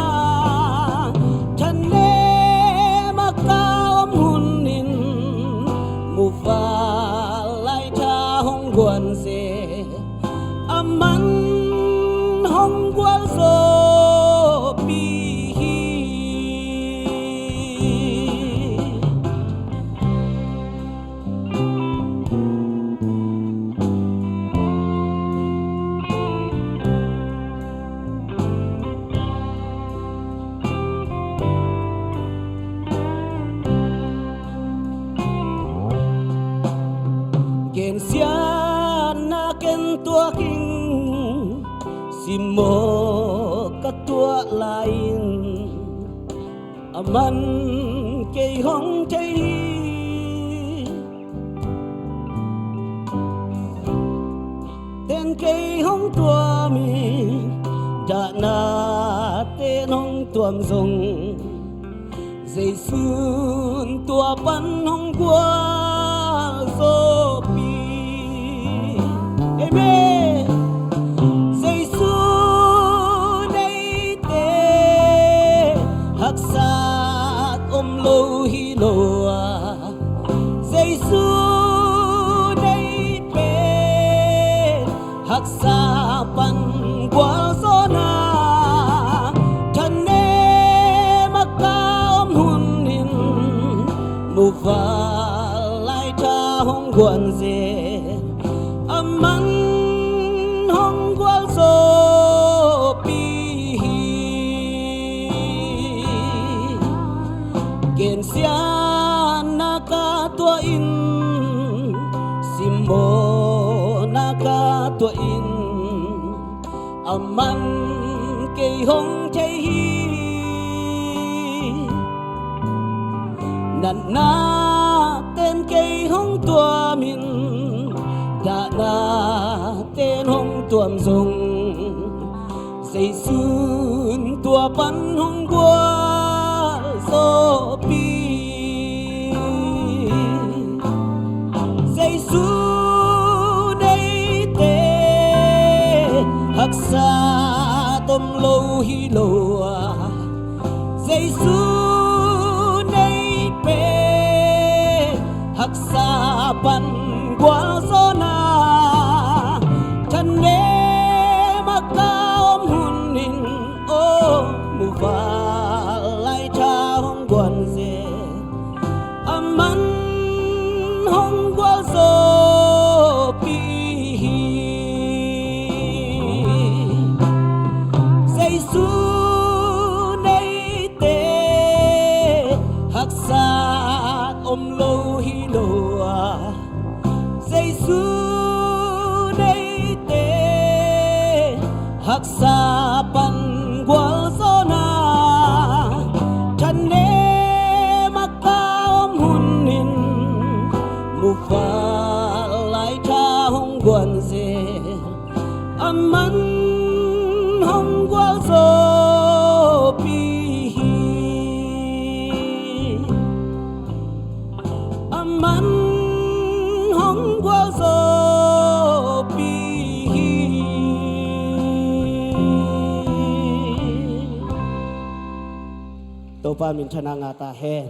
chân lê maka om hun in mu va lai cha hong guan se aman hong guan zo pi hi ken sia na ken tua king simo ka tua lain aman cây hong chai tên cây hong tua mi đã na tên hong tuam rồng dây xuân tua pan hong qua gió pi amen dây xuân đây tê hắc sa ôm lô hi lô dây xuân đây tê hắc sa pan qua gió na chân nê maka om hun in mu va lai cha hong guan ze aman hong gwal zo pi ken sia na ka tua in simo na ka tua in aman cây hong chai hi nặn na tên cây hong tua mình đã na tên hong tuam rồng dây xuân tua bắn hong qua gió pi dây xuân đây tê hắc sa tôm lô hi lô dây xuân đây bê hắc sa pan qua gió na chân nê maka om hun in ô mu va lai cha hong guan ze aman hong gua zo pi dây xuân đây tê hắc sa pan gwal zona chan ne makaom hunin mu fa lai cha hong guan ze aman hong gwal zo pi aman hong gwal zo pi to pa min chana nga ta hen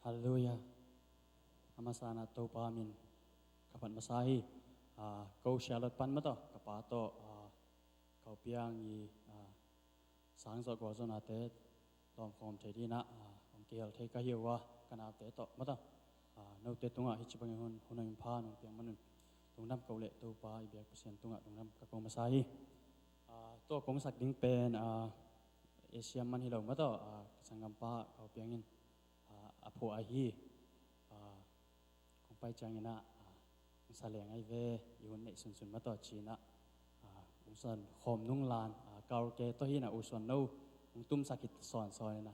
Hallelujah. Amasana to pamin kapan masahi kau Charlotte pan mato kapato kau piang i sang so go so na te tom kom te di na om kel te ka hiwa kana te to mato no te tunga hi chibang hun hunang pha no piang manun tungnam kau le to pa i biak pasien tunga tungnam ka ko masahi to kong sak ding pen Asia man hi lo mato sangam pa kau piangin apo ahi kung pai chang ina sa leng ai ve yun nei sun sun ma to china usan khom nung lan kar ke to hi na uson no tum sakit son son na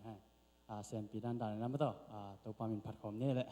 ha sen pidan dan na ma to pa min phat khom ne le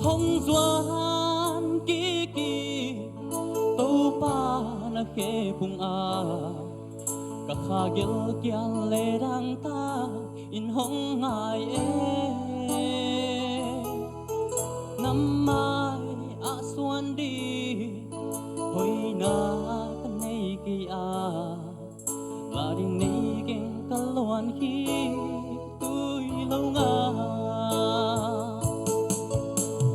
hong doan ki ki to pa na khe phung a ka kha gel kyal le dang ta in hong ngai e nam mai a suan di hoi na ka nei ki a la ding nei keng ka loan hi tui lo nga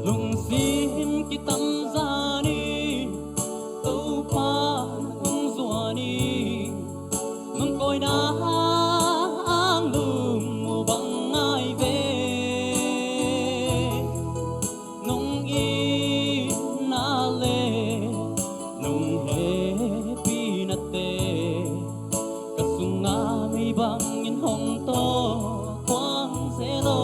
lung sim ki tam zani to pa ung zuani mang koi na ang lum mu bang ai ve nong i na le nong he pi na te kasunga mi bang in hong to quang se lo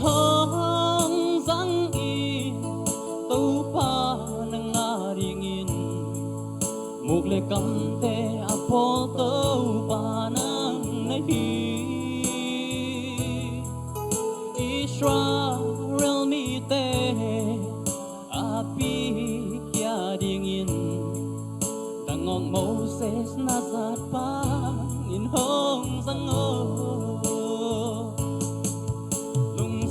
hong zang in to pa nang ngaringin muk le kam te apo to pa nang nahi Israel mi te api kya dingin dangong Moses nazat pa in hong zang o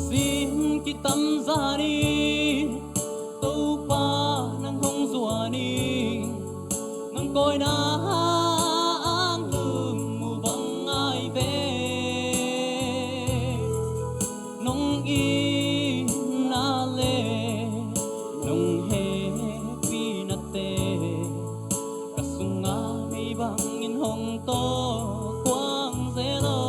sim ki tam zani to pa nang hong zuani nang koi na ang lum mu bang ai ve nong i na le nong he pi na te kasunga mi bang in hong to quang zelo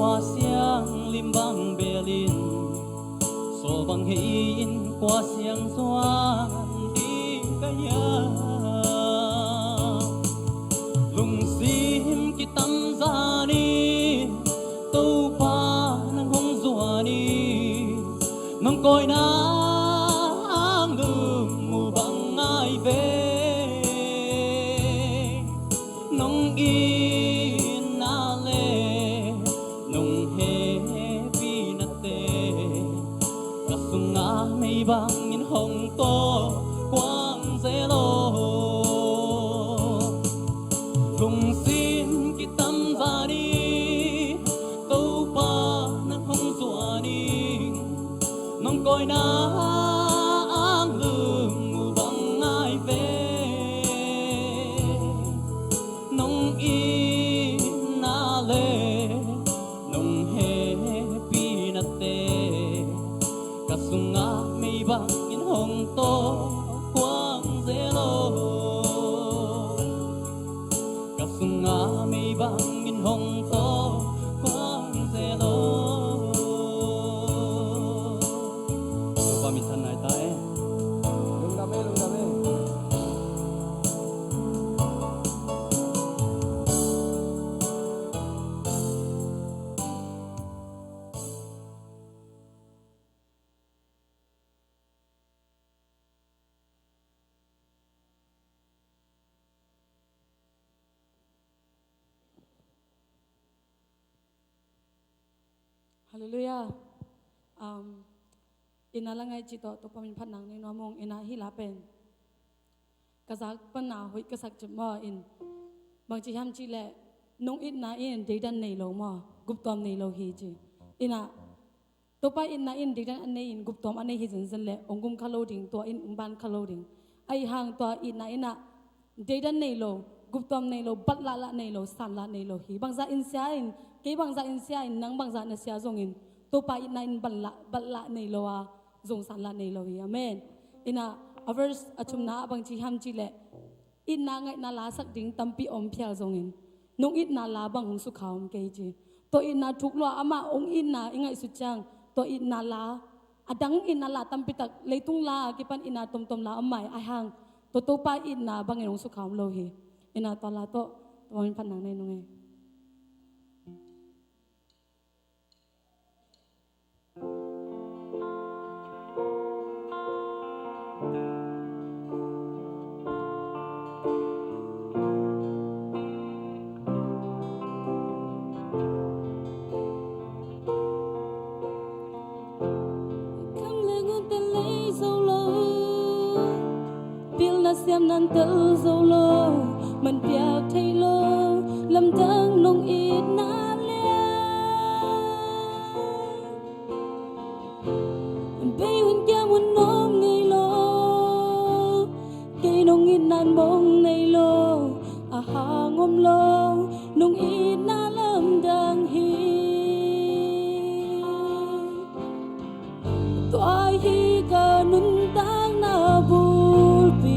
qua xiang lim bang bè lin so bang hin qua xiang xoan đi cái ya lùng sim ki tâm ra đi tâu pa nang hong zua đi nang coi na ang mu bang ai về nong in na le nong he vi na te ka sunga mei bang in hong to quang ze lo lùng sim ki tâm ra đi tâu pa nang hong zua đi nong coi na ang mu bang ai về nong in na le nong he pi na te ka sunga mei bang in hong to quang ze lo ka sunga mei bang in hong to quang ze lo pa mi than nai ta e lung đam lung đam Hallelujah. Ina langai chito to pamin phanang ni nomong ina hila pen. Kazak panna hoi kasak chmo in bang chi ham chi le nong it na in de dan nei lo mo gup tom nei lo hi chi. Ina to pa in na in de dan an nei in gup tom an nei hi jin le ongum khalo ding to in ban khalo ding. Ai hang to ina de dan nei lo gup tom nei lo bat la nei lo san la nei lo hi. Bang za in sia in ke bang za in sia in nang bang za na sia zong in to pa in na in ban la nei lo a zong san la nei lo hi. Amen. Ina a verse achum na bang chi ham chi le in na ngai na la sak ding tampi om phial zong in nong it na la bang hong su khaum ke chi to in na thuk lo ama ong in na ingai su chang to in na la adang in na la tampi tak leitung la ki pan ina tom tom la amai a hang to pa in na bang hong su khaum lo hi ina to la to min phan nang nei nong e xem nan tơ dâu lô mình piak thay lô lâm đăng nông ít na lia bay hun kia muốn nôm ngày lô cây nông ít nan bông ngày lô à ha ngom lô nông ít na lâm đăng hi toa hi cả nun tang na bul pi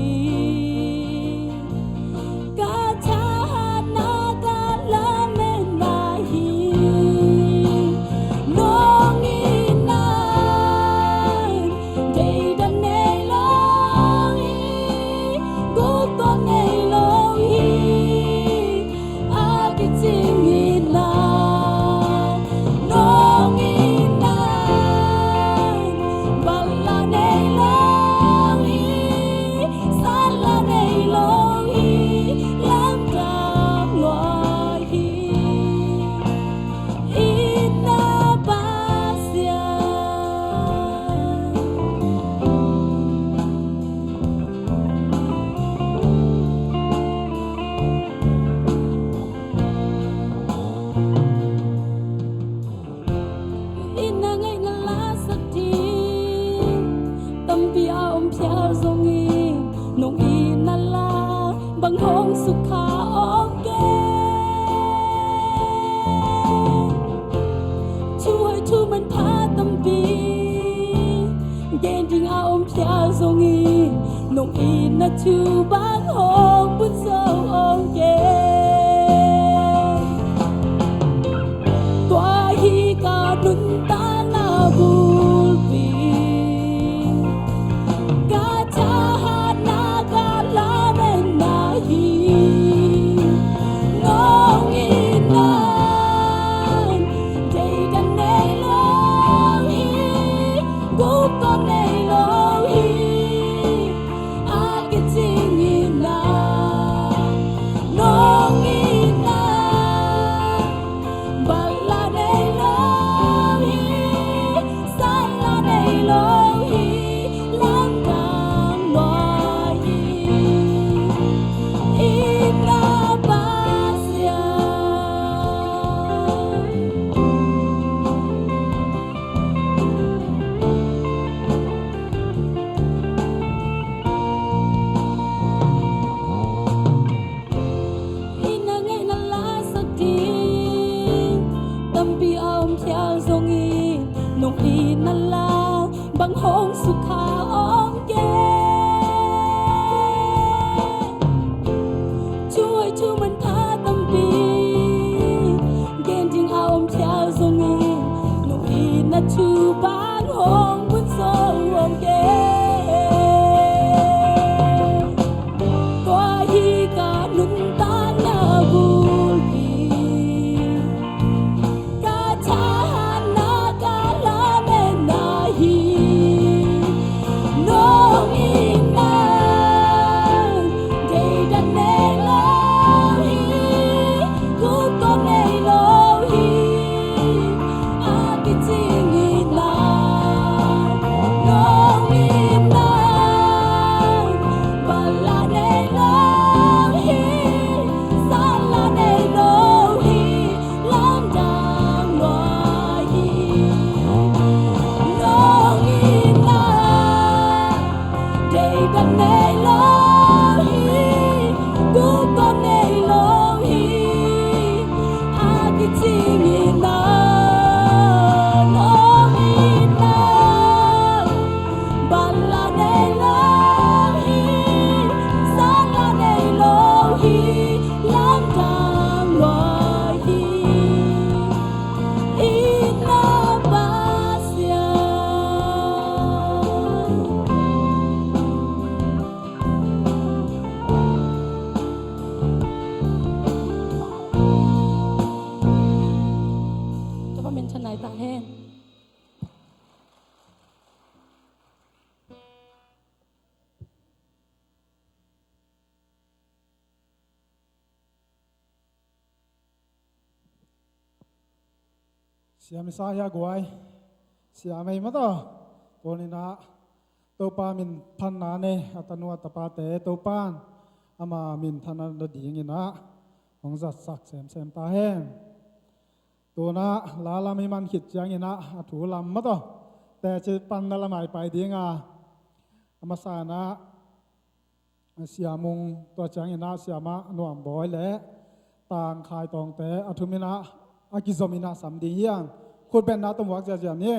hong sukha oke chui chu man pha tâm pi gen ding a om pya zongi nong i na chu bang hong bun so oke toa ตัวพามินชนายตาแห้ง siya misaya guai siya may mato to ni na to pa min phan na ne atanu atapa te to pan ama min thana da ding ina hong zat sak sem ta hen to na la la mi man khit chang ina athu lam mato te che pan na la mai pai dinga ama sa na siya mung to chang ina siya ma nuam boy le tang khai tong te athumina akizomina samdi yang khut ben na tom wak ja ja ni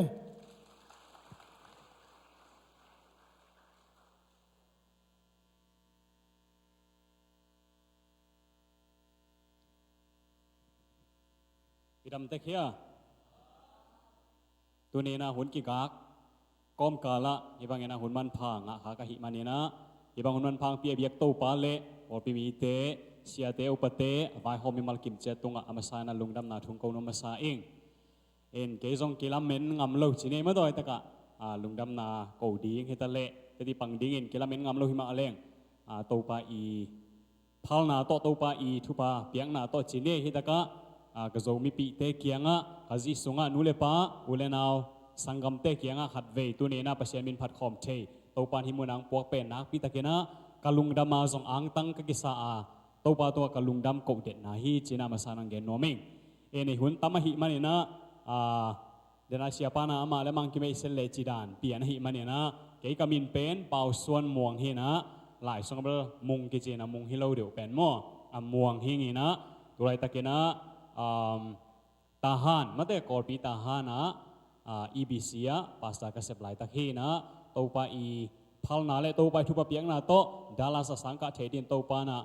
ดำเตะเขียตัวนี้นะหุ่นกิกากก้อมกาละยี่บางเงินนะหุ่นมันพังอ่ะขากะหิมันนี่นะยี่บางหุ่นมันพังเปียเบียกโตปาเละโอปีมีเตเสียเตอุปเตวายหอมมีมัลกิมเจตุงอ่ะอามาสานะลุงดำนาทุ่งกนมาสาเองเอ็นเกยงกิลาเมนงำเล่าจีเน่มาดอยตะกะลุงดำนาโกดีงเฮตะเละแต่ที่ปังดิ้งเอ็นกิลาเมนงำเล่าหิมาเล้งโตปาอีพัลนาโตปาอีทุปาเปียงนาโตจีเน่เฮตะกะกระโจมีปีเตเกียงอ่ะกะจิสุงอ่ะนูเลปาอุเลนาวสังกัมเตเกียงอ่ะขัดเวตัวนี้นะประเชมินพัดคอมเทโตปานหิมุนังปวกเป็นนักปีตะเกนะกะลุงดำมาส่งอังตังกะกิสาโตปาตัวกะลุงดำโกเด็ดนาฮีจีนามาสานังเกนโนมิงเอ็นหุ่นตามหิมันนี่นะเดนาเชียปานาอามาและมังกิเมเซเลจิดานเปียนหิมันนี่นะเกยกามินเป็นเป่าส่วนม่วงเฮนะหลายสงบมุงกิเจนะมุงฮิโลเดียวเป็นมั่วม่วงหิงีนะตัวไรตะเกนะทหารมาแต่ก่อนปีทหารนะEBC ภาษากษตรหลายตะเคีนะตัวไปพัลนาเลตัวไปทุบเปียงนะโตดาลาสสังกัดเทดินตัวปานะ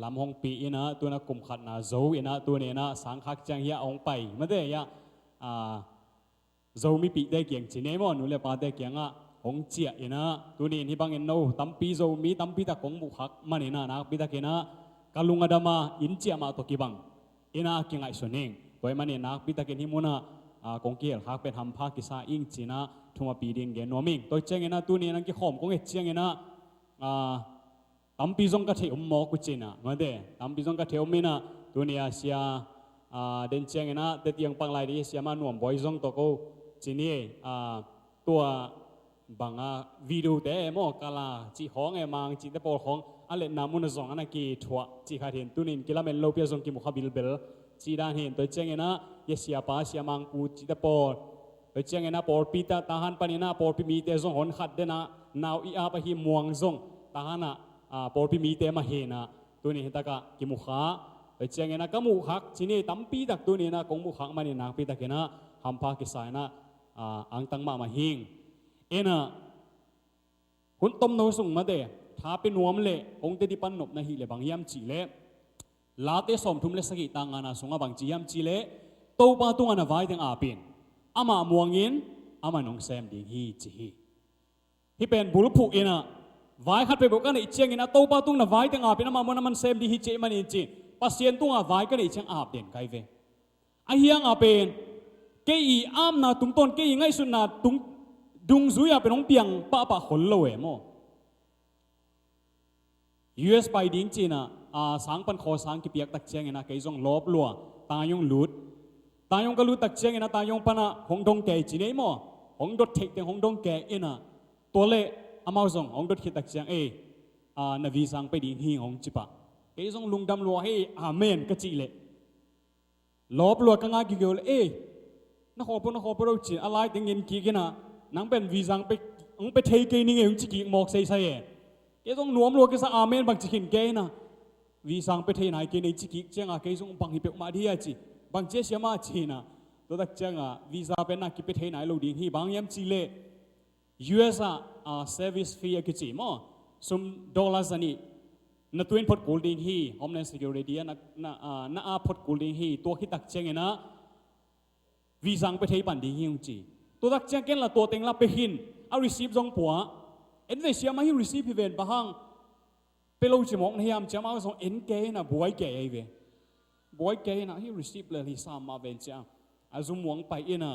ลำหงปีนะตัวนักกุมขัดนะโจนะตัวนี้นะสังขัดจังเฮียองไปมาแต่ยะโจมีปีได้เกียงจีเนมอนุเลปาได้เกียงองเจียนะตัวนี้ที่บางเงินโนตั้มปีโจมีตั้มปีตะกงบุขักมันนี่นะนักปีตะเกนะกาลุงอดามาอินเจียมาตัวกีบังอินากิงไอส่วนเองโดยมันเนี่ยนักพิตาเกนที่มุนะกงเกียร์ฮักเป็นทำภาคกิสาอิงจีนะทุ่มปีเดียงเกนโนมิงโดยเจงเงินตัวนี้นั่งกี่ขอมกงเอเจียงเงินตั้มปีจงกระเทียมหมอกุจินะมาเดตั้มปีจงกระเทียมมินะตัวนี้เสียเดินเจียงเงินเด็ดยังปังไลดีเสียมาหน่วมบอยจงตัวกูจีนี่ตัวบางวิดีโอเตะหมอกาลาจีห้องไอ้มังจีเตปอลของอะไรนามุนจงอันนั้นกี่ถั่วจีขาดเห็นตัวนี้กิลาเมนโลเปียจงกี่มุขบิลเบลจีด้านเห็นตัวเจงเงินยเสียป้าเสียมังกูจีเตปอลตัวเจงเงินปอลปีตาทหารปานินะปอลปีมีเตจงหอนขัดเดนะนาวอีอาปะหิมวงจงทหารปอลปีมีเตมาเฮนะตัวนี้เห็นตะกะกี่มุขาตัวเจงเงินก็มุขักจีนี่ตั้มปีตักตัวนี้นะกงมุขักมันนี่นักปีตะเกนะทำภาคกิสายนะอังตังมาหิงเอ็นะหุ่นต้มโนสุงมาเดถ้าเป็นนวมเละองเตดิปันนบนะฮิเลบางยามจีเละลาเตสอมทุมเลสกิตังอานาสุงบางจียามจีเละโตปาตุงอานาไว้ถึงอาเป็นอามาม่วงยินอามาหนองแซมดิงฮีจีที่เป็นบุรุษผู้เอ็นะไว้ขัดไปบอกกันในเชียงเอ็นะโตปาตุงนาไว้ถึงอาเป็นอามามันมันแซมดิฮีเจมันเองจีปัสเซียนตุงอาไว้กันในเชียงอาเป็นไกเวไอเฮียงอาเป็นเกอีอามนาตุงต้นเกอีไงสุนนาตุงดุงซุยเป็นองเปียงป้าป้าขนโลเอโมUS ไปดิ้งจีน่ะสังปันโคสังกิเปียกตักเชียงนะเกยจงลบลัวตายงลุดตายงกลุดตักเชียงนะตายงปนะหงดงแก่จีเนมอหงดดเทกเตงหงดงแก่เอ็นะตัวเละอามาจงหงดดคิดตักเชียงนวีสังไปดิ้งหิงหงจิปะเกยจงลุงดำลัวอาเมนกะจีเละลบลัวกังอากิเกลนักขอปเราจีอะไรถึงเงินกี่กันนะนังเป็นวีสังไปเทกนี่เองจิกิหมอกใส่เกยจงหนวมลัวกิสอาเมนบางจิกินเกยนะวีสังไปเทนายเกยในจิกิเจียงเกยจงบังฮิเปกมาดีอาจี บางเจเสียมาจีนะตัวตักจังอ่ะวีซ่าเป็นนักกิจเทนไหนลูกดิ้งฮีบางยามจีเล่ US อ่ะ service fee กิจมั้งซุมดอลลาร์นี่นัทวินพอดกูดิ้งฮี Homeland Security น่าพอดกูดิ้งฮีตัวคิดตักจังนะวีซ่าไปเทปันดิ้งฮีจีตัวตักจังเก่งละตัวเต็งละไปหินเอา receive จงปัวเอ็นเวเซียมาให้ receive พิเวนบางไปเราจะมองในยามจะมาเอาส่งเอ็นเกนะบวยเกย์เวบวยเกย์นะให้ receive เลยที่สามมาเวนจ้าอาจุมวงไปอินะ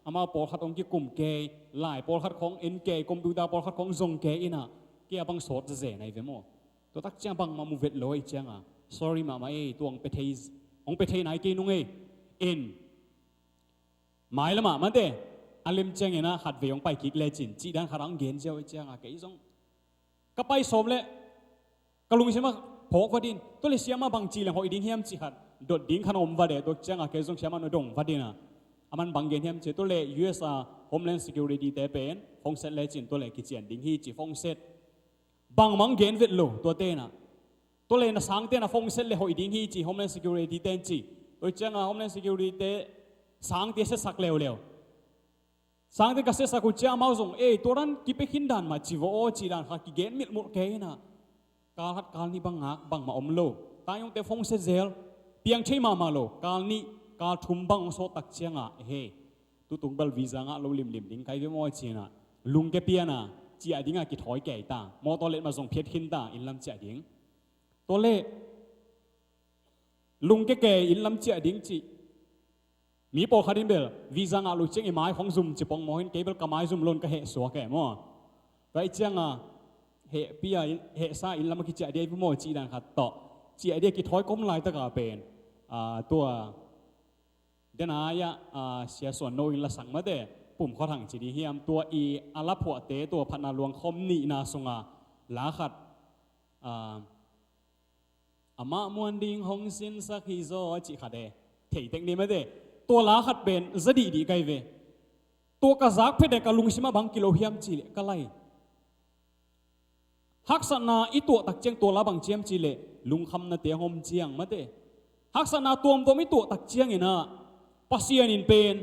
อามาปอลขัดของที่กลุ่มเกย์หลายปอลขัดของเอ็นเกย์คอมพิวเตอร์ปอลขัดของซงเกย์อินะเกี่ยบังสดจะเจในเวโมตัวตักจ้าบังมามูเวตลอยจ้า sorry มาไม่ตัวองไปเทย์องไปเทย์ไหนเกย์นุ่งเอ็นหมายละมามันเด้อาลิมเจงเนะหัดเวงไปคิกเลจินจีดันขรังเกนเจ้าไอ้จ้าเกย์ซงก็ไปสมเลยกลุงใช่ไหมพกวัดดินตัวเลเซียมาบางจีเลยหอยดิ้งเฮียมจีขัดโดดดิ้งขนมวัดเดตัวเจ้าเกย์ซงเชียมันดงวัดดินะอามันบางเกนเฮียมจีตัวเล US Homeland Security เตเป็นฟงเซตเลจินตัวเลกิจเจียนดิ้งฮีจีฟงเซตบางมังเกนเวทโลตัวเต้นะตัวเลน่ะสังเต้นะฟงเซตเลหอยดิ้งฮีจี Homeland Security เต้นจีตัวเจ้า Homeland Security เต้สังเต้เสสักเลวเลวสังเต้ก็เสสักกุเจ้ามาส่งตัวนั้นกิไปขินดันมาจีวอจีดันขัดกิเกนมิดมุดเกนะกาลฮัดกาลนี้บังหักบังมาอมโลตายองเตฟงเซเซลเปียงใช้มาโลกาลนี้กาลทุ่มบังโซตักเชียงอ่ะตุตุงเบลวีซ่างะโลลิมดิ้งใครจะมอจีน่ะลุงแกเปียน่ะจีอดิ้งอ่ะกิถอยแก่ตามอตัวเล็กมาส่งเพียรขินตาอินลำจีอดิ้งตัวเล็กลุงแกอินลำจีอดิ้งจีมีปอคาดินเบลวีซ่างะลูกเชียงไอ้ไม้ของซุ่มจีปองมอหินเกเบลกับไม้ซุ่มล้นก็สัวแก่มอไรเชียงอ่ะปียซาอินลำกิจเดียพิโมจีดันขัดต่อจีเดียกิถอยก้มลายตะกาเป็นตัวเดนายะเสียส่วนโนอินละสังมาเดปุ่มข้อถังจีดีเฮียมตัวอาลับหัวเตตัวพันนาลวงคมนีนาสงาลาขัดอามาม้วนดิ่งหงสินสักฮิโซจีขัดเดเทยเต็งนี้มาเดตัวลาขัดเป็นจะดีไกเวตัวกระซักเพดกะลุงชิมาบังกิโลเฮียมจีกะไลฮักษณาอีตัวตักเจียงตัวละบังเจียมจีเลลุงคำนาเตียงหอมเจียงมาเตฮักษณาตัวไม่ตัวตักเจียงอินะปัสยานินเป็น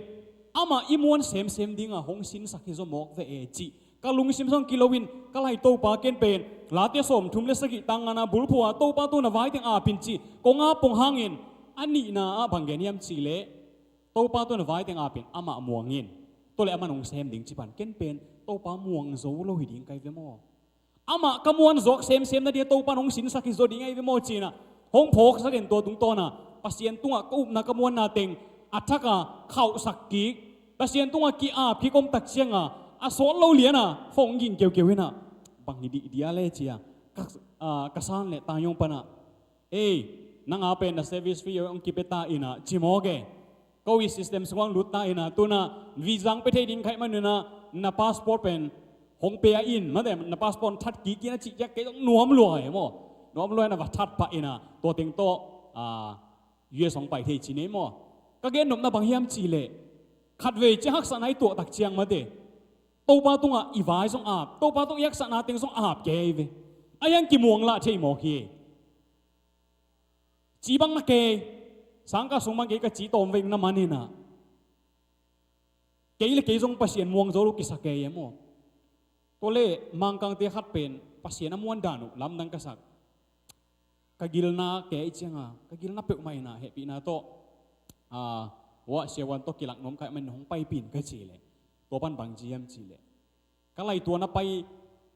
อามาอิมวนเซมดิ้งอ่ะหงสินสักฮิโซมอกเวจีกะลุงชิมซองกิโลวินกะไลโตปาเกนเป็นลาเตียสมทุมเลสกิตังอานาบุลพัวโตปาตัวนาไว้เตียงอาปินจีกงอาปงหางอินอันนี้นะบังเกนียมจีเลโตปาตัวนาไว้เตียงอาปินอามาม่วงอินตัวเลอามาหงเซมดิ้งจีบันเกนเป็นโตปาม่วงโซโลหิดิ้งไกเวมออามาขมวนจอกเซมนะเดียตัวปานหงสินสักฮิโซดิ้งไอวิโมจีนะหงพกสักเห็นตัวตุงโตนะปัสเซียนตัวกุบนักขมวนนาเต็งอัฐกะเข่าสักกีปัสเซียนตัวกีอาพี่กมตักเชียงอ่ะอาสอนเราเลียนะฟงยิงเกี่ยวนะบางทีเดียเลจีอ่ะกษัตริย์เนี่ยตายงปนะนังอาเป็นนะเซอร์วิสฟรีองกิเปตาอินะจิโมเกก็วิสิสเต็มสว่างลุตตาอินะตัวน่ะวีซังไปเทดินใครมันเนี่ยนะพาสปอร์ตเป็นหงเปียอินมาแต่ในพาสปอร์ตทัดกี่นะจิจะเกต้องนัวมลอยมั้งนัวมลอยนะว่าทัดปะอินะตัวเต็งโตยูเอสองไปที่จีนมั้งก็เกณฑ์หนุ่มนะบางเฮียมจีเลขัดเวจะฮักษณะตัวตักเชียงมาเดตัวปาตุงอีวายสงอาบตัวปาตุงยักษณะเต็งสงอาบเกยเวอายังกี่มวงละใช่หมอเกจีบังนักเกยสังกัดสงบังเกยกับจีโตมเวงน้ำมันนี่นะเกยเลยเกยสงปัสเซียนมวงโจลุกิสเกยมั้งตัวเล่มังกังเตะขัดเป็นปัสเซียนน้ำมันดานุลำดังกษัตริย์กกิลนาเกยเชียงกกิลนาเปิดไม่นะเฮปีนาโตว่าเสียวันโตกิลักน้มไก่มันหงไปปีนก็จีเลยตัวปันบางจีมจีเลยก็ไล่ตัวน่ะไป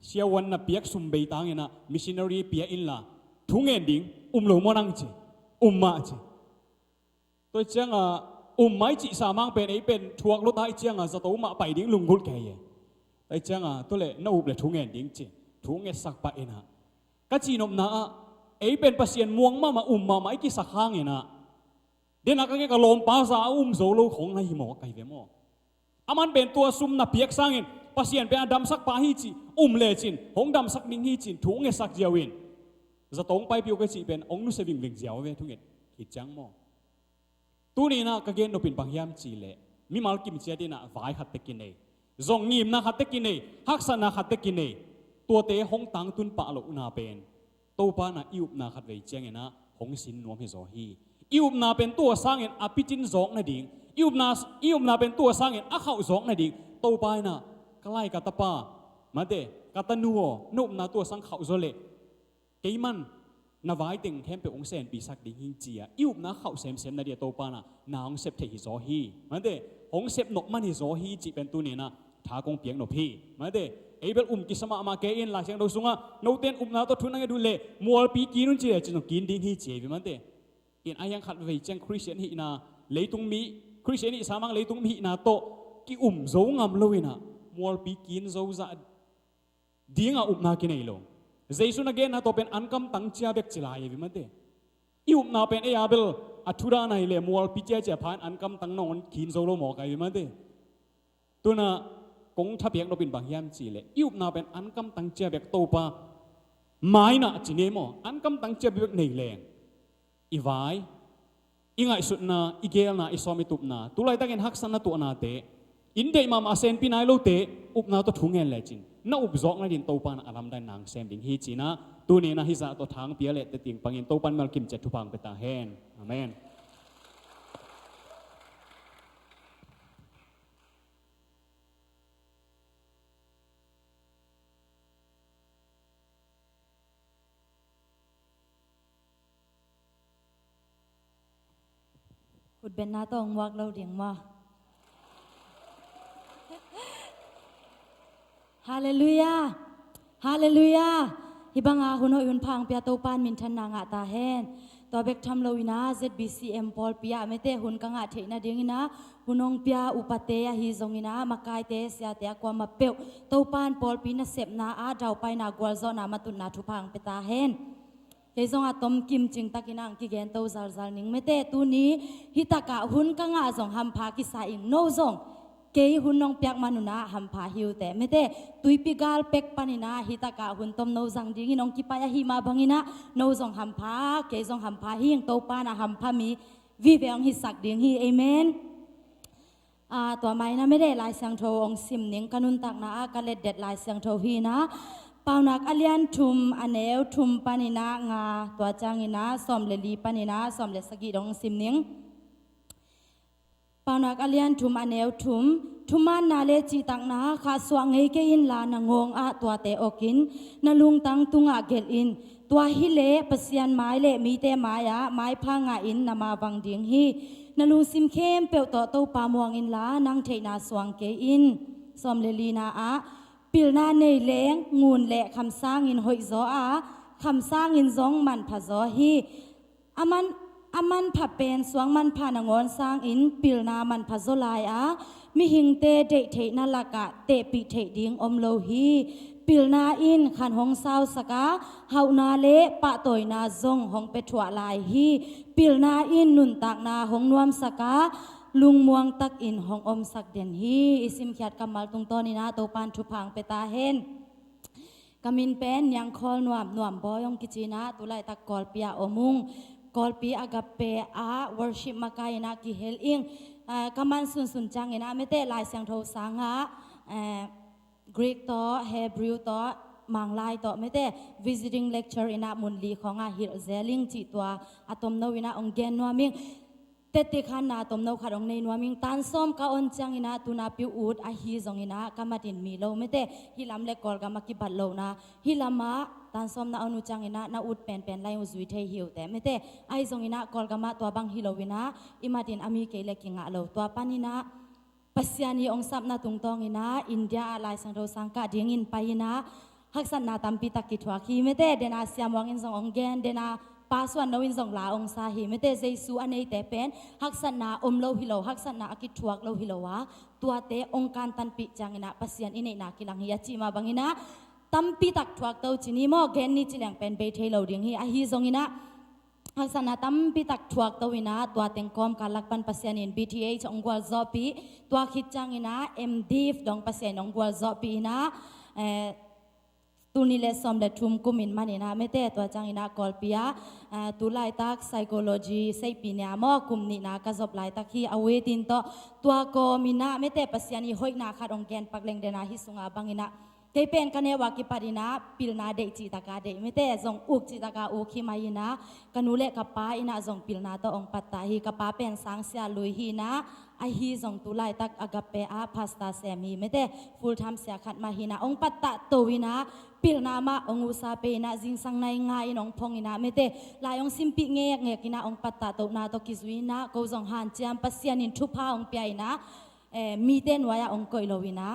เสียวันน่ะเปียกสุ่มเบยตังน่ะมิชชันนารีเปียอินละทุ่งเงินดิ่งหลงมันังจีมาจีตัวเชียงไม่จีสามังเป็นไอเป็นทวงรถไอเชียงจะตัวมาไปดิ่งลุงกุลแกยไอเชียงตัวเล่น่าอุบเลยทุ่งเงินดิ่งจีทุ่งเงินสักไปนะก็จีนมนะไอเป็นปัสเซียนม่วงมามาไอกี่สักข้างน่ะเดี๋ยวนักเก็ตก็ลมป้าสาโซโลของนายหมอไก่เวมออามันเป็นตัวซุ่มนับเปียกสร้างอินปัสเซียนเป็นดำสักปาฮิจิเลจินหงดำสักมิงฮิจินถุงเงสักเจียวินจะตรงไปพิวก็จีเป็นองนุเสวิงเจียวเวทุงเงหิจังมอตัวนี้นะก็เกณฑ์นเป็นบางยามจีเลมีมาลกิมเจียดีนะวายขัดเตกินเอจงงิมนะขัดเตกินเอฮักษณะขัดเตกินเอตัวเตะหงตังตุนปะโลนาเป็นตัวปานะอิวนะขัดเวเจียงนะหงสินนวมเฮโซฮี อิอุบนาเป็นตัวสร้างเองอภิจินสองนาดิ่งอิอุบนาเป็นตัวสร้างเองอาเข้าสองนาดิ่งโตไปนะใกล้กับตาป้ามาเดกัตนัวนุบนาตัวสังเขาโซเลเกมันนาไว้ติงเข้มเป็นองเซนปีสักดิ่งหินเจียอิอุบนาเข้าเซมนาเดียโตปานะนาองเซฟเทหิโซฮีมาเดองเซฟนกมันหิโซฮีจีเป็นตัวเนี่ยนะท้ากงเปียงนพี่มาเดเอเบลกิสมามาเกอินหลักเสียงเราสุงะโนเตนนาตัวทุนนั่งดูเลมัวปีกินุนเจียจึงกินดิ่งหิเจียมาเดอินอายังขัดไว้เจงคริสเตียนหินาเลยตุงมีคริสเตียนหิสามังเลยตุงมีนาโตกิโซงามเลยนะมัวปีกินโซซาดิ่งอุบนากินไอโลเจสุนักเกนนาโตเป็นอันกำตั้งเจียเบกจิลายวิมันเดอิอุบนาเป็นเอยาเบลอัทุรานาฮิเลมัวปีเจียเจียพานอันกำตั้งนอนกินโซโลหมอกายวิมันเดตัวน่ะกงทับเบียงเราเป็นบางยามจีเลอิอุบนาเป็นอันกำตั้งเจียเบกโตปาไม้น่ะจีเนโมอันกำตั้งเจียเบกในแรงอีไว้อีไงสุดน่ะอีเกลน่ะอีซอมิตุบน่ะตุไลตั้งเงินฮักสันน่ะตัวน่ะเตอินเดย์มาเซนปีนายโลเตอุบนาตัวทุ่งเงินเลยจินน่าอุบจอกนั่นดินโตปันอารมณ์ได้นางเซมดิงฮีจีนะตัวนี้นะฮิซาตัวทางเปียเละแต่ติงปังยินโตปันมัลกิมเจ็ดทุพังไปตาเฮนอาเมนขุดเป็นนาต้องวักเราเดียงมาฮาเลลูยาฮาเลลูยาฮิบังอาหุนอยหุนพังเปียโตปานมินทันนางะตาเฮนตัวเบกทำเราวินา ZBCM พอลเปียไม่เตหุนกังะเทนะเดียงนะหุนองเปียอุปเตยฮิซงอินะมากายเตเสียเตะกว่ามาเปียวโตปานพอลปีนะเสพนาอาดาวไปนากวลโซนามาตุนนาทุพังเปตาเฮนเกยซงอาตมกิมจิงตะกินังกิเกนโตซาลซาลนิงไม่เตตูนี้ฮิตากะหุนกังะซงฮัมพากิสาอิงโนซงเกยหุนน้องเปียกมานุนาหัมพาฮิวแต่ไม่เตตุยปิกาลเป็กปานินาฮิตากะหุนตมโนซังดิงิน้องกิปายาฮิมาบังินะโนซงหัมพาเกยซงหัมพาฮิงโตปานะหัมพามีวิเวงฮิสักดิงฮิเอเมนตัวไม่นะไม่ได้ลายเสียงโทองซิมนิงกันุนตักนะกะเล็ดเด็ดลายเสียงโทฮีนะเปานักอเลียนทุมอเนวทุมปานินางาตัวจางินะสอมเลลีปานินาสอมเลสกีดองซิมนิงปานักอเลียนทุมอเนวทุมมันนาเลจีตังนาขาสวงเฮเกอินลานงงอาตัวเตอกินนาลุงตังตุงอาเกลอินตัวฮิเลปเซียนไม้เลมีเตมายาไม้พางาอินนามาวังดิงฮีนาลุงซิมเข้มเปียวต่อโตปามวงอินลานังเทนาสวงเกอินสอมเลลีนาอาปิลนาในแรงงูนและคำสร้างอินหอยซออาคำสร้างอินซองมันผจอฮีอามันผะเป็นสวงมันผานงอนสร้างอินปิลนามันผจลายอามิหิงเตเดเทนาลากะเตปิเทดิงอมโลฮีปิลนาอินขันหงสาวสกาเฮานาเลปะตอยนาซงหงเปถวลายฮีปิลนาอินนุนตักนาหงนวมสกาลุงมวงตักอินหงอมสักเดนฮีอิสิมขียดกำมัลตุงตอนีนาโตปานทุพังเปตาเฮนกามินเป็นยังคอลนวมบอยองกิจีนาตุไลตักกอลเปียอมุงกอลปีอากาเปอาวอร์ชิปมากายนากิเฮลอิงกำมันสุนจังเนะไม่เตลายเสียงโทสังหะกรีกต่อเฮบรูต่อมังลายต่อไม่เต visiting lecture อินะมุนลีของฮิลเซลิงจิตัวอะตอมโนวินะองเกนนัวมิงเตติขันนาตอมโนขัดองในนัวมิงตันส้มกาอนจังอินะตุนาปิวอูดอะฮีซงอินะกามาดินมีโลไม่เตฮิลามเลกอลกามากิบัดโลนะฮิลามาตันส้มนาอนุจังอินะนาอุดเป็นไลอุซุยเทฮิวแต่ไม่เตไอซงอินะกอลกามาตัวบังฮิโลวินะอิมาดินอามีเกเลกิงะโลตัวปานินะปัสยานีองซับนาตุงตองอินะอินเดียลายสังโดสังกะเดียงอินไปอินะฮักสันนาตัมปิตากิทวาคีไม่เตเดนาเซียมวังอินซงองเกนเดนาปาสวนนวินซงลาองซาฮีไม่เตเจซูอันนี้แต่เป็นฮักสันนาอมโลฮิโลฮักสันนาอากิทวกโลฮิโลวะตัวเตองการตันปิจังอินะปัสยานอินนากิลังฮิยาจิมาบังอินะตัมปิตักทวกเตาจินีโมเกนนี่จิลังเป็นเบเทโลดิงฮีอาฮีซงอินะฮักษณะตั้มปิตักทวกตัววินาตัวเต็งคอมการลักปันปัสยานิน BTA องกวลซอปีตัวคิดจังอินะ MDF ดองปัสยานองกวลซอปีนะตุนิเลสอมเลทุมกุมินมันอินะไม่เตตัวจังอินะกอลปียตุไลตัก psychology เซปีเนียมอกุมนินะกระจบไลตักฮีเอาเวตินโตตัวโกมินะไม่เตปัสยานิหอยนาขาดองแกนปักเลงเดนาฮิสุงาบังอินะ ke pen kane wa ki parina pilna de chi taka de mete zong uk chi taka u khi mai na kanule ka pa ina zong pilna to ong patta hi ka pa pen sang sia lui hi na a hi zong tulai tak agape a pasta semi mete full time sia khat ma hi na ong patta to wina pilna ma ong usa pe na jing sang nai nga in ong phong ina mete lai ong simpi nge kina ong patta to na to kizuina ko zong han chiam pasian in thupa ong pai na mi ten waya ong koi lowina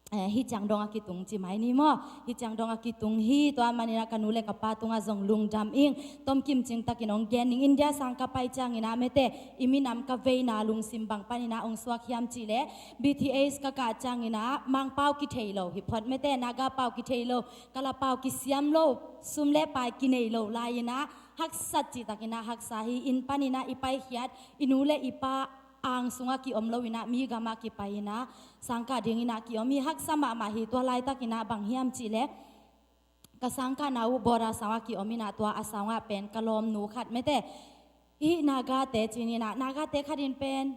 hi chang dong akitung chi mai ni mo hi chang dong akitung hi to manina kanule ka patunga zong lung dam ing tom kim ching takin ong gening india sang ka pai chang ina mete iminam ka veina lung simbang panina ong swak hiam chi le bts ka chang ina mang pau ki theilo hi phot mete naga pau ki theilo kala pau ki siam lo sumle pai ki nei lo laina hak sat chi takina hak sahi in panina ipai hiat inule ipa ang sunga ki omlo wina mi gama ki paina sangka dingina ki omi hak sama ma hi to lai takina bang hiam chi le ka sangka nau bora sawa ki omi na to asawa pen kalom nu khat mete I naga te chinina naga te khadin pen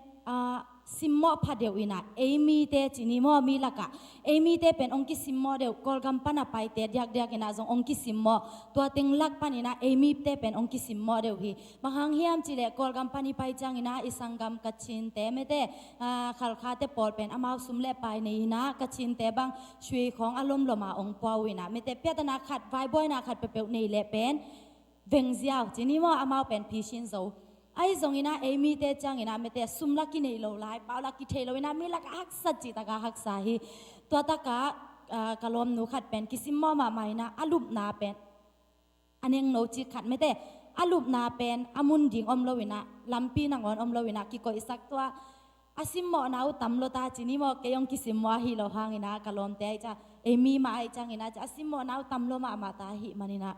simmo phadewina emi te chinimo mi laka emi te pen ongki simmo de kolgam pana pai te diak ina jong ongki simmo to ting lak panina emi te pen ongki simmo de hi mahang hiam chile kolgam pani pai chang ina isangam kachin te mete khalkha te pol pen amau sumle pai nei na kachin te bang shui khong alom loma ong pawina mete piatana khat vai boy na khat pe nei le pen vengziaw chinimo amau pen pishin zo ai zongina emi te changina mete sumla ki nei lo lai paula ki thelo ina mi lak hak sachi taka hak sahi to taka kalom nu khat pen kisimmo ma maina alup na pen aneng no chi khat mete alup na pen amun ding om lowina lampi nangon om lowina ki ko isak to asimmo nau tamlo ta chinimo keyong kisimmo hi lo hangina kalom te cha emi ma ai changina cha asimmo nau tamlo ma ma ta hi manina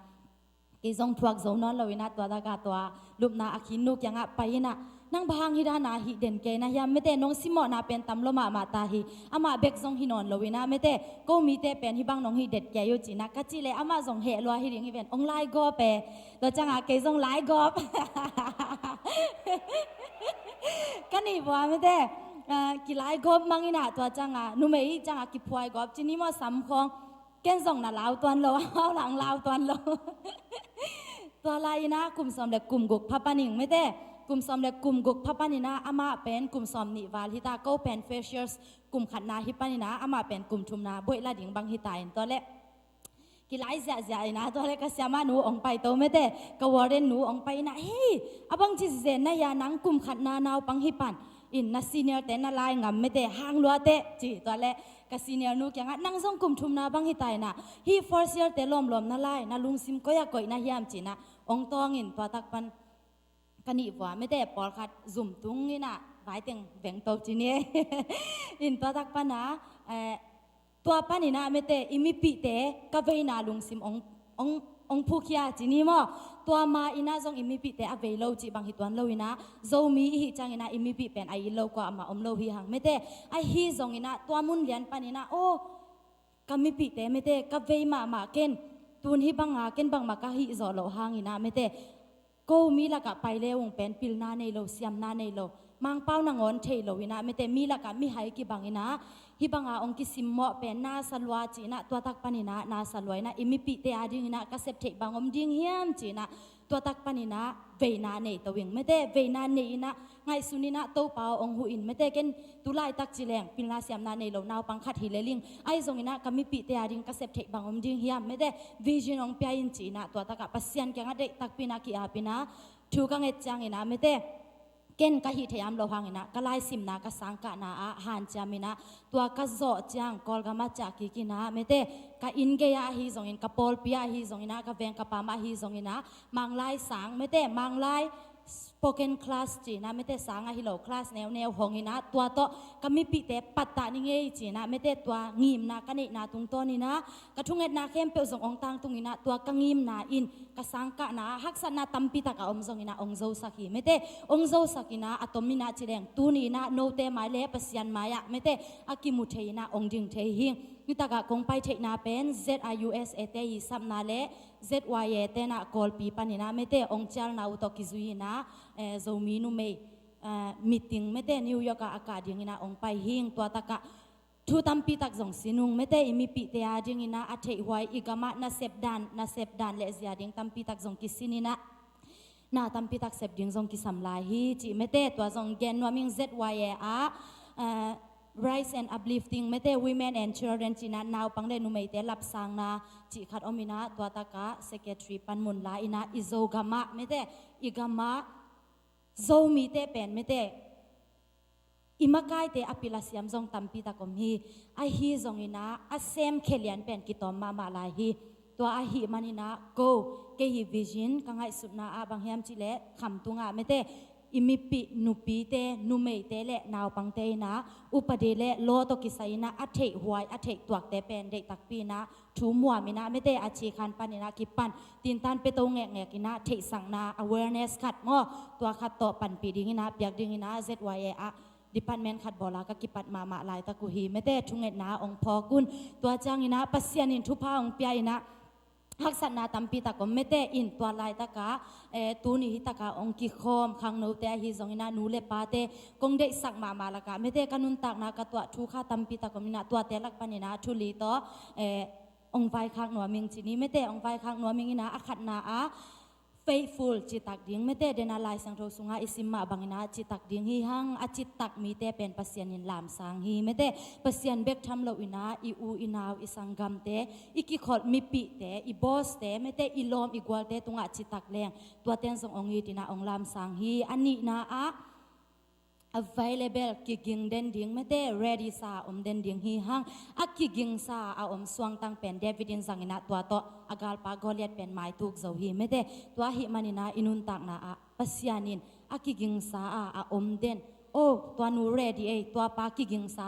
izong thuak zo non lowina to da ka to lupna akhin nu kyanga paina nang bahang hida na hi den ke na ya mete nong simo na pen tamlo ma ma ta hi ama bek zong hinon lowina mete ko mi te pen hi bang nong hi det ke yo china ka chi le ama zong he lo hi ring hi ven ong lai go pe to changa ke zong lai go kani bo mete ki lai go mangina to changa nu mei changa ki phwai go chini mo sam khong ken zong na lao tuan lo hao lang lao tuan loตัวลายนะกุมสอมเล็กกุมกุกพับปานิงไม่เต้กุมสอมเล็กกุมกุกพับปานินะอามาเป็นกุมสอมนิวาลฮิตาโกเป็นเฟเชียร์สกุมขัดนาฮิปานินะอามาเป็นกุมทุมนาบ่อยลาดิ่งบังฮิตาอินตัวเล็กกิไลเสียเสียนะตัวเล็กก็เสียมาหนูองไปโตไม่เต้ก็วอร์เรนหนูองไปนะเฮ้ยอาบังจิเซนนะยานังกุมขัดนานาวปังฮิปันอินนัสซีเนียร์เต้นนาลายงำไม่เต้หางลัวเต้จีตัวเล็กกซีเนียร์นูยังนั่งส่งกุมทุมนาบังฮิตายนะฮีฟอร์เซียร์เต้ลมนาลายนาลุงซิมก็อยากก่อยนะยามจีนะองตองอินตัวตักปันกันอีว่าไม่ได้ปอลขัดซุ่มตุงนี่นะไว้เต็งแบ่งโตจีนี่อินตัวตักปันนะตัวปันนี่นะไม่ได้อิมิปีเตก็เวนาลุงซิมองผู้ขี้อาจีนี่มั้งตัวมาอินาจงอิมิปีเตอเวโลจีบางฮิตวันโลอินะโจมีอิจังอินะอิมิปีเป็นไอโลกว่ามาอมโลหิหังไม่ได้ไอฮีจงอินะตัวมุนเลียนปันนี่นะโอ้ก็มีปีเตไม่ได้ก็เวมาเก่นตูนฮิบังอาเก่นบังมากะฮิจอโลหางอินะไม่ได้ก็มีละกะไปเลวงเป็นปิลนาในโลเซียมนาในโลมังเป้านางอนเทโลอินะไม่ได้มีละกะมีไฮกิบังอินะฮิบังอาองกิสิมโมเป็นนาสลวาจีนะตัวตักปันินะนาสลวยนะอิมิปีเตอาดิงนะกะเซปเทบังอมดิงเฮียมจีนะตัวตักปันินะเวนาเนตวิงไม่ได้เวนาเนนะไงสุนินะโตเปาองหูอินไม่ได้เกันตุไลตักจีแรงปิลนาเซียมนาเนโลนาวปังคัดฮิเลลิงไอซงอินะกะมิปีเตอาดิงกะเซปเทบังอมดิงเฮียมไม่ได้วิจินองเปียอินจีนะตัวตักกะปัสยันแกงอะเดตักปินากิอาปินะทูกังเอจังอินะไม่ได้เก่นกะฮิทยามโลหังอินะกะไลซิมนะกะสังกะนาอาหันจามินะตัวกะโซจังกอลกะมาจากิกินะเมเตกะอินเกยาฮิซงอินกะปอลปิยาฮิซงอินะกะเวงกะปามาฮิซงอินะมังไลสังเมเตมังไลspoken class จีนะไม่ได้สางอะฮิโลคลาสแนวหงอินะตัวโตก็มีปีเตปัตตานิเงยจีนะไม่ได้ตัวงีมนะกันเนนาตุงต้นนี่นะกระทุ่งเอ็ดนาเข้มเปลวส่งองตังตุงอินะตัวก็งีมนาอินกระสังกะนะฮักษณะตัมปิตะกะอมส่งอินะองโซสักีไม่ได้องโซสักีนะอะตอมนี่นะจีแดงตูนี่นะโนเตมาเลปเซียนมายะไม่ได้อากิมุเทยนะองดิงเทหิงนี่ตะกะคงไปเทนาเป็น ZIUS เตยซับนาเล ZY เตนะกอลปีปันนี่นะไม่ได้องเจลนาอุตกิซุยนะโซมีนุเมมีติ้งไม่ได้นิวยอร์กอากาศยังนะองไปหิงตัวตะกะ ทูตัมปีตักจงสินุงไม่แต่อิมีปีเตียดิงอินะอัฐิหวยอีกามะนาเซบดานเลเซียดิงตัมปีตักจงกิสินินะนาตัมปีตักเซบดิงจงกิสัมลายฮีจิไม่แต่ตัวจงเกนวามิง ZYA Rise and Uplifting ไม่แต่ Women and Children จีนะนาวปังเลนุไม่แต่รับสังนาจิขัดอมินะตัวตากะ Secretary ปันมุนลาอินะอิโซกามะไม่แต่อีกามะโซมีแต่เป็นไม่แต่อิมากายเตอปิลาเซียมจงตัมปีตากมฮีไอฮีจงอินะอาเซมเคลียนเป็นกิตอมมาลายฮีตัวไอฮีมันอินะ go เกฮีวิจินกังไงสุดนาอาบังเฮียมจิเลคำตุงะไม่แต่อิมิปินุปีเตนุเมเตเลนาวปังเตนะอุปเดเลโลตกิไซนะอัฐเทหวยอัฐเทตัวเตเป็นเด็กตักปีนะทูมัวมินะไม่แต่อาชีคันปันนะกิปันตินตันเปตงแงแงกินะเทสังนา awareness ขัดงอตัวขัดต่อปันปีดิงินะเปียกดิงินะ ZYA Department ขัดบอลากกิปัดมาลายตะกุฮีไม่แต่ทุงเงนาองพอกุนตัวจางอินะปัสยานินทุพาองเปียอินะฮักษณะตัมปีตะก็ไม่แต่อินตัวลายตะกะตูนี่ฮิตะกะองกิคอมขังโนเตฮิจงอินะนูเลปาเตกงเดสักมาละกะไม่แต่กันุนตักนะกะตัวทุขาตัมปีตะก็มินะตัวเตลักปันนะทุลีโตองไฟขังหนัวมิงจินี้ไม่แต่องไฟขังหนัวมิงอินะอขัดนาfaithful จิตักดิ้งไม่แต่เดนาลายสังโทสุงาอิสิมาบังนาจิตักดิ้งฮีหังอจิตักมีแต่เป็นปัสยานินลามสังฮีไม่แต่ปัสยานเบกทำเราอินาอีอูอินาวอิสังกัมเตอีกิขอดมีปีเตอีบอสเตไม่แต่อีลอมอีกวาลเตตุงาจิตักแรงตัวเต้นส่งองยีตินาองลามสังฮีอันนี้นาavailable กิกิงเดนดิ้งไม่ได้ ready ซาเดนดิ้งฮีหังกิกิงซาสวงตังเป็นเดวิดินสังอินะตัวโตอากาลปากอเลียดเป็นไม้ตุกเจ้าฮีไม่ได้ตัวหิมันินะอินุนตักนาปัสยานินกิกิงซาเดนโอ้ตัวนู ready ตัวปากิกิงซา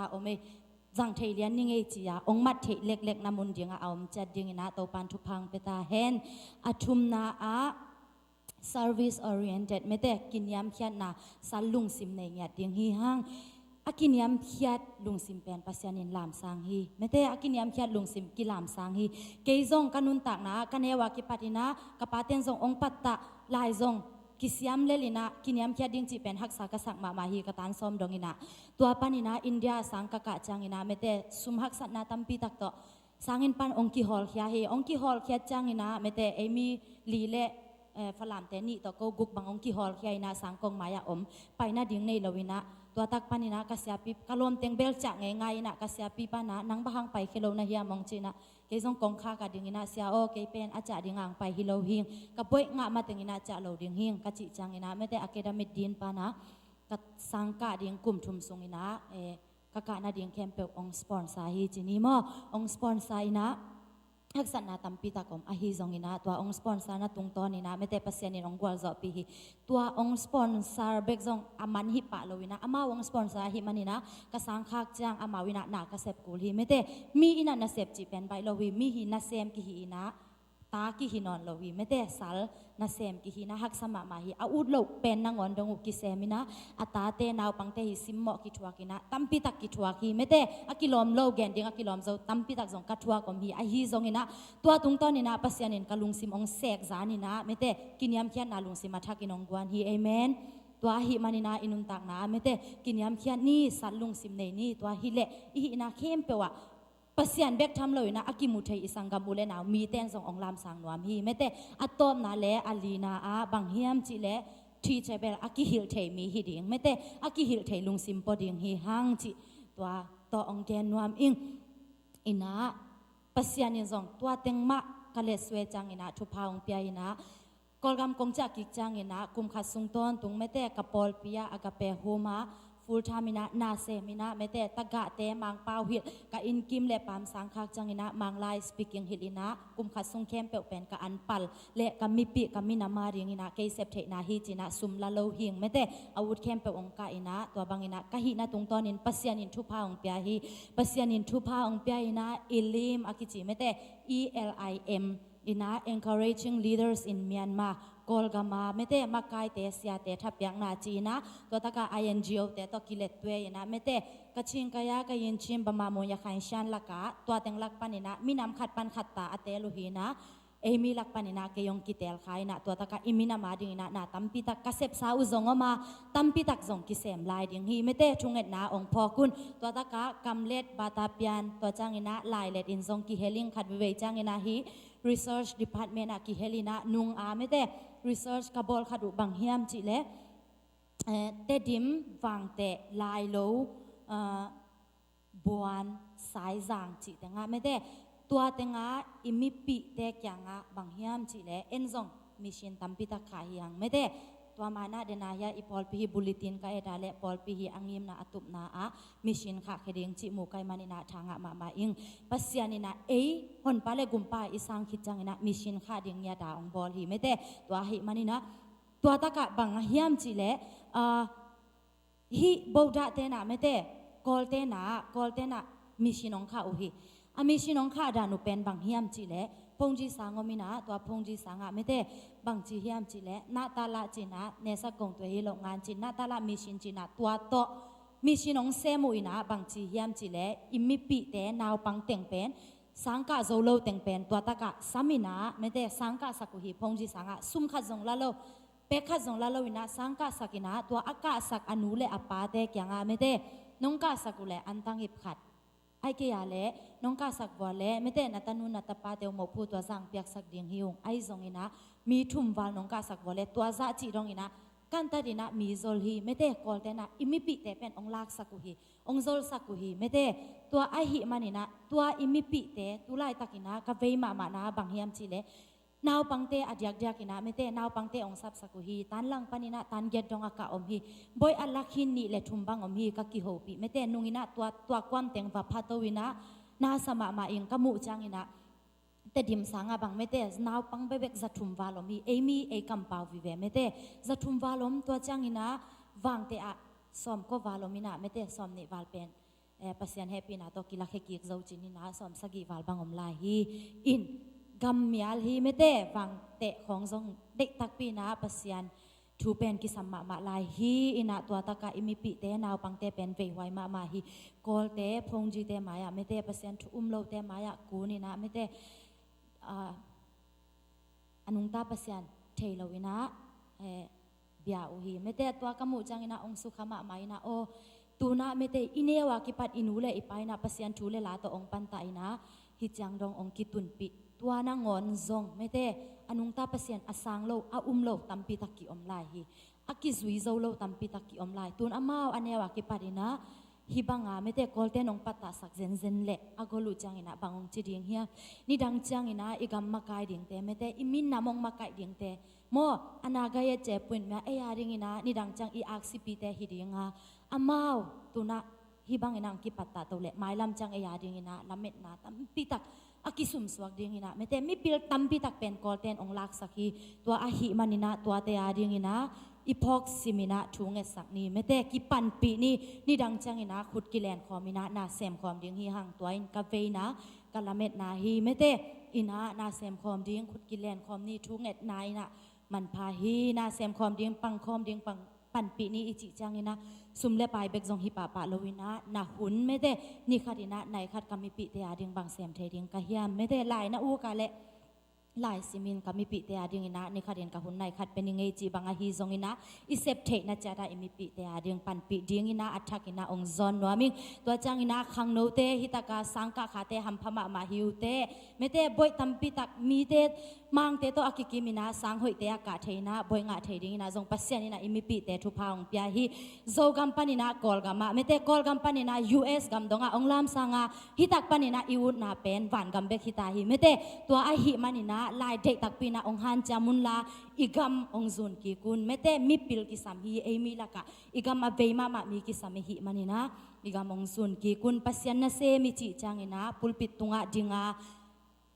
จังเทเลียนนิ่งจียองมัดเทเล็กๆนามุนดิ้งจัดดิ้งนะโตปันทุพังเปตาเฮนทุมนาservice oriented ไม่แต่กินยามเขียนนะสัลลุงซิมในเงียดยังฮีห้างกินยามเขียดลุงซิมเป็นปัสยานินลามสังฮีไม่แต่กินยามเขียดลุงซิมกิลามสังฮีเกยซงกันุนตักนะกันเอวากิปตินะกับปาเตนซงองปัตตะลายซงกิสยามเลลินะกินยามเขียดดิ้งจีเป็นฮักษากษักมาฮีกตันซอมดงอินะตัวปานินะอินเดียสังกะกะจังอินะไม่แต่สุมฮักษนาตัมปีตักโตสังอินปันองกิฮอลเขียฮีองกิฮอลเขียจังอินะไม่แต่เอมีลีเลฝรั่งแต่นี่ตัวก็กุกบางองค์ที่ฮอลที่ไอ้นาสังกงมายาไปน่าดิ่งในลวินะตัวตักปานินะกษยาปีกลมเต็งเบลจักง่ายๆนะกษยาปีปานะนังบางไปคิโลนะเฮียมองจีนะเกยซงกงข้ากะดิ่งนะเสียโอเกยเป็นอาจารย์ดิ่งอ่างไปฮิโลหิงกับป่วยงะมาเต็งนะจะโลดิ่งหิงกะจิจังนะไม่ได้อะคาเดมิกดินปานะกับสังกะดิ่งกลุ่มทุมทรงนะกะกะนาดิ่งแคมเปลองสปอนซาฮีจีนี่มอองสปอนซานะฮักษณะตัมปีตากมอาฮิจงอินะตัวองสปอนเซอร์นะตุงตอนินะไม่แต่ปัสยานินองกวาลจอปีฮีตัวองสปอนเซอร์เบกจงอามันฮิปะโลวินะอามาองสปอนเซอร์ฮิมันนินะกสังขากจังอามาวินะนากระเสพกูลีไม่แต่มีอินะนาเสพจีเป็นใบโลวิมีหินาเซมกิฮีนะตากิฮินอนโลวิไม่แต่สัลนาเซมกิฮีนะฮักสมามาฮีอาอุดโลเป็นนางอนดงอุกิเซมินะอาตาเตนาวปังเตฮิซิมโมกิทัวกินะตัมปีตักกิทัวกีไม่แต่อากิลอมโลแกนดิงอากิลอมเจ้าตัมปีตักจงกัทัวกอมฮีอาฮีจงอินะตัวตุงตอนินะปัสยานินกะลุงซิมองเสกจานินะไม่แต่กินยามเขียนนาลุงซิมาทักินองกวนฮีเอเมนตัวหิมันินาอินุนตักนะไม่แต่กินยามเขียนนี่สัลลุงซิมในนี่ตัวฮิเลอินะเข้มเปว่าปัสยานเบกทำเลยนะอากิมุทัยอิสังกัมบุเลนามีเต้นส่งองลามสังนวมฮีไม่แต่อัตตอมนาเลอาลีนาบางเฮียมจิเลทีเจเบลอากิฮิลเทมีฮิดิงไม่แต่อากิฮิลเทลุงซิมปอดิงฮีฮังจิตัวต่อองแกนวมอิงอินะปัสยานินส่งตัวเต็งมะกะเลสเวจังอินะทุพาองเปียอินะกอลกำกงจักกิจังอินะกุมขัดสุงต้นตุงไม่แต่กะปอลเปียอากาเปโฮมาฟูลทามินะนาเซมินะไม่แต่ตะกะเตมังเปาหิดกะอินกิมเลปามสังคักจังอินะมังไลสปีกิ้งหิดอินะกุมขัดสุงเข้มเปลเป็นกะอันปัลเลกะมิปิกะมินามาริงอินะเกยเซปเทนาฮีจินะซุมละโลหิงไม่แต่อาวุธเข้มเปลองกะอินะตัวบางอินะกะหินะตุงตอนินปัสยานินทุพาองเปียฮีปัสยานินทุพาองเปียอินะอิลิมอากิจิไม่แต่ ELIM ina encouraging leaders in Myanmar kolgama mete makai te sia te thapyak na china to taka INGO te to kilet twe ina mete kaching kaya kayin chim bama mo ya khan shan laka to teng lak panina minam khat pan khat ta ate luhina มีลักปันนะเกยองกิเตลขายนะตัวตะกะอิมินามาดิงนะนาตัมปิตักกเสพสาวจงมาตัมปิตักจงกิเสมลายดิงฮีไม่เตทุงเอ็ดนาองพอคุณตัวตะกะกำเล็ดบาตาเปียนตัวจังอินะลายเล็ดอินจงกิเฮลิงขัดวิเวจังอินะฮี research department อะกิเฮลินะนุงอาไม่เต research กบอลขัดุบังเฮียมจิเลเตดิมวังเตลายโลบวนสายจางจิแต่งาไม่ได้ตัวแต่งาอิมิปีเตกยังงาบางเฮียมจิเลเอ็นซงมิชินตัมปิตาขายยังไม่ได้ตัวมานะเดนายาอีพอลปีฮีบุลเลตินก็เอดาเลพอลปีฮีอังยิมนาอตุบนาอะมิชินค่ะเคดิงจิมูไกมานินาทางะมาอิงปัสยานินาหนปาเลกุมปาอิสังคิดจังนะมิชินค่ะดิงยาดาองบอลฮีไม่ได้ตัวฮีมานินะตัวตะกะบางเฮียมจิเลฮีบอดาเตนะไม่ได้กอลเตนะมิชินองค่ะโอฮีอามิชินองค่ะดานุเป็นบางเฮียมจิเลพงจีสางอมินะตัวพงจีสางะไม่ได้บางจีเฮียมจิเลนาตาลาจินะเนสกงตัวฮีโลงานจินาตาลามิชินจินะตัวโตมิชินองเซมุอินะบางจีเฮียมจิเลอิมิปิเตนาวปังเต็งเป็นสังกะโซโลเต็งเป็นตัวตะกะสามินะไม่ได้สังกะสักุฮีพงจีสางะซุมขัดจงละโลเปกขัดจงละโลอินะสังกะสักินะตัวอากาสักอนุเลอปาเตกยังะไม่ได้นงกะสักุเลอันตังหิบขัดไอเกียเลน้องกาสักบัวเลไม่แต่นัตนุนัตปาเตวหมกพูตัวสังเปียกสักเดียงหิวไอซงอินะมีทุ่มวาลน้องกาสักบัวเลตัวซาจีรองอินะกันตาดินะมีโซลฮีไม่แต่กอลเตนะอิมิปิเตเป็นองลากสักุฮีองโซลสักุฮีไม่แต่ตัวไอหิมันอินะตัวอิมิปิเตตุไลตักินะกะเวมานะบางเฮียมจิเลนาวปังเตอดยักอินะไม่แต่นาวปังเตองซับสักุฮีตันลังปันินะตันเกตดองอากาอมฮีบอยอัลลักหินนี่เลทุ่มบังอมฮีกะกิโฮปีไม่แต่นุงอินะตัวความเต็งว่าพาโตวินะนาสมามาอิงกะมุจังอินะแต่ดิมสางบังไม่แต่นาวปังเบเบกจะทุ่มวาลมฮีมีกัมปาวิเวไม่แต่จะทุ่มวาลมตัวจังอินะวางเตอะสอมก็วาลมินะไม่แต่สอมนี่วาลเป็นปัสยันเฮปีนะตัวกิลักเฮกิกเจ้าจินินะสอมสกีวาลบังอมลายฮีอินกำมียลฮีไม่เตะวังเตะของทรงเด็กตักปีนาปัสยันทูเป็นกิสัมมาลายฮีอินะตัวตะกะอิมิปิเตนาวปังเตเป็นเวไวมาฮีกอลเตพงจีเตมายะไม่เตปัสยันทุมโลเตมายะกูนี่นะไม่เตอนุงตาปัสยันเทลวินะเบียอุฮีไม่เตตัวกมุจังอินะองสุขมาไม่นะโอตูนะไม่เตอินเนวากิปัดอินูเลอิไปนะปัสยันทูเลลาตัวองปันตาอินะฮิจังดององกิตุนปิตัวนางอนซงไม่เตอนุงตาปัสยันอสังโลโลตัมปิตักกิอมลายฮีอากิซุยโซโลตัมปิตักกิอมลายตุนอามาวอันเนวากิปัดอินะฮิบังอาไม่เตกอลเตนองปัตตาสักเซนเละอากอลุจังอินะบางองจีดิงเฮียนี่ดังจังอินะอีกัมมาไกดิงเตไม่เตอิมินนามองมาไกดิงเตโมอนากายเจปุ่นเมียเอียดิงอินะนี่ดังจังอีอักซิปีเตฮิดิงอาอามาวตุนะฮิบังอินะกิปัตตาตัวเละไม้ลำจังเอียดิงอินะลำเม็ดนาตัมปิตักอากิสุมสวกดิงอินะไม่แต่มีพิลตัมปิตักเป็นกอลเตนองลักสักฮีตัวอาหิมันอินะตัวเตอาดิงอินะอีพอกซิมินะทุงเอสักนี้ไม่แต่กิปันปีนี่ดังจังอินะขุดกิเลนคอมินะนาเซมคอมดิงฮีหังตัวอินกาเวนะกะละเม็ดนาฮีไม่แต่อินะนาเซมคอมดิงขุดกิเลนคอมนี่ทุงเอ็ดนายนะมันพาฮีนาเซมคอมดิงปังคอมดิงปังปันปีนี้อิจิจังอินะสุมเลปายเบกจงฮิปาปะโลวินะนาหุนไม่ได้นี่ขัดอินะในขัดกามิปิเตียดิงบางเสียมเทดิงกะเฮียมไม่ได้ลายนะอูกาเลลายซิมินกามิปิเตียดิงอินะนี่ขัดอินกะหุนในขัดเป็นยังไงจีบางอาฮีจงอินะอิเซปเทนะจะได้อิมิปิเตียดิงปันปีดิงอินะอัฐกินะองซอนนัวมิงตัวจังอินะขังโนเตฮิตากาสังกะขาเตหัมพมะมาฮิวเตไม่ได้บ่อยตัมปิตักมีเตมังเตโตอากิกิมินะสังหอยเตอากาเทนะบ่อยงะเทดิงอินะจงปัสเซียนินะอิมิปิเตทุพาองเปียฮีโซกัมปานินะกอลกัมมาไม่ได้กอลกัมปานินะ US กัมดงะองลามสังะฮิตักปานินะอีวุดนาเป็นวันกัมเบกฮิตาฮีไม่ได้ตัวอาหิมานินะลายเด็กตักปีนะองฮันจามุนลาอีกัมองซุนกีกุนไม่ได้มีปิลกิสามฮีเอมิละกะอีกัมมาเวมามามีกิสามฮีมานินะอีกัมองซุนกีกุนปัสยันนะเซมิจิจังอินะปุลปิตุงะดิงะ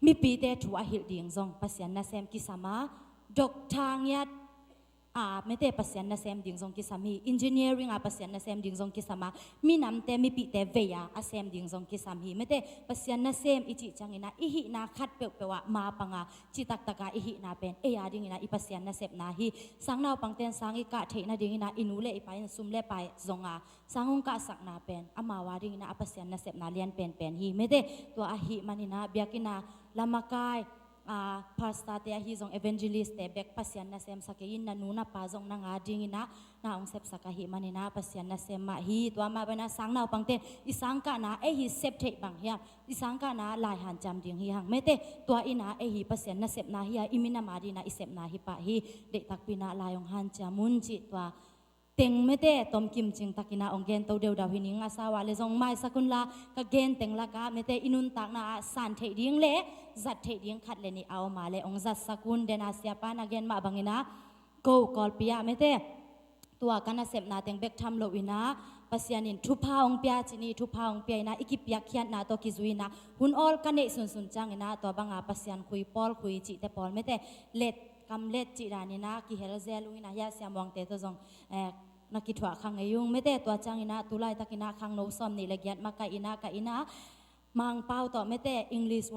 มีปีเตทัวหิลดิงซองปัสยันนะเซมกิสามาดอกทางยัดไม่แต่ปัสยันนะเซมดิงซองกิสามีอินจิเนียริงปัสยันนะเซมดิงซองกิสามามีนำแต่มีปีเตเวียอาเซมดิงซองกิสามีไม่แต่ปัสยันนะเซมอิจิจังอินะอิหินาคัดเปลวะมาปังาจิตักตะกาอิหินาเป็นเอียดิงอินะอิปัสยันนะเซมนาฮีสังนาวปังเตนสังอิกะเทนะดิงอินะอินูเลอิไปซุมเลไปซงอาสังองกะสักนาเป็นอามาวาดิงอินะปัสยันนะเซมนาเลียนเป็นฮีไม่แต่ตัวอาหิมันอินะเบียกินาลามากาย พาสต้าเตียฮิซงเอเวนเจลิสเตเบกปัสยันนาเซมสักยินนานูนาปาจงนางาดิงินะนาองเซปสักหิมันนะปัสยันนาเซมมาฮีตัวมาเป็นนาสังนาปังเตอิสังกานาฮิเซปเทบังเฮียอิสังกานาลายหันจำดิงฮีหังเมเตตัวอินาฮิปัสยันนาเซปนาฮีอิมินามาดีนาอิเซปนาฮิปะฮีเดตักปีนาลายองหันจามุนจิตัวเต็งไม่ได้ตอมกิมจิงตักินาองเกนตัวเดียวดาวหินิงอาสาวาเลซองไม่สักุนลากะเกนเต็งละกาไม่ได้อินุนตักนาสันเทดิ้งเล่จัดเทดิ้งขัดเลนี่เอามาเลองจัดสักุนเดนาเสียปานาเกนมาบังอินะกูกอลปียไม่ได้ตัวกันนาเสพนาเต็งเบกทำโลวินะปัสยานินทุพาองเปียจินีทุพาองเปียนะอิกิเปียขียนนาตัวกิจุยนะหุนออลกันเนสุนจังอินะตัวบังอาปัสยานคุยปอลคุยจิแต่ปอลไม่ได้เล็ดกำเล็ดจิรานินะกิเฮลเซลุยนะยาเสียมองเตตัวจงนักกิจวัตรขังยุงไม่ได้ตัวจังอินะตุไลตะกินะขังโนซอมนี่ละเกียดมากะอินะมังเป้าต่อไม่ได้ English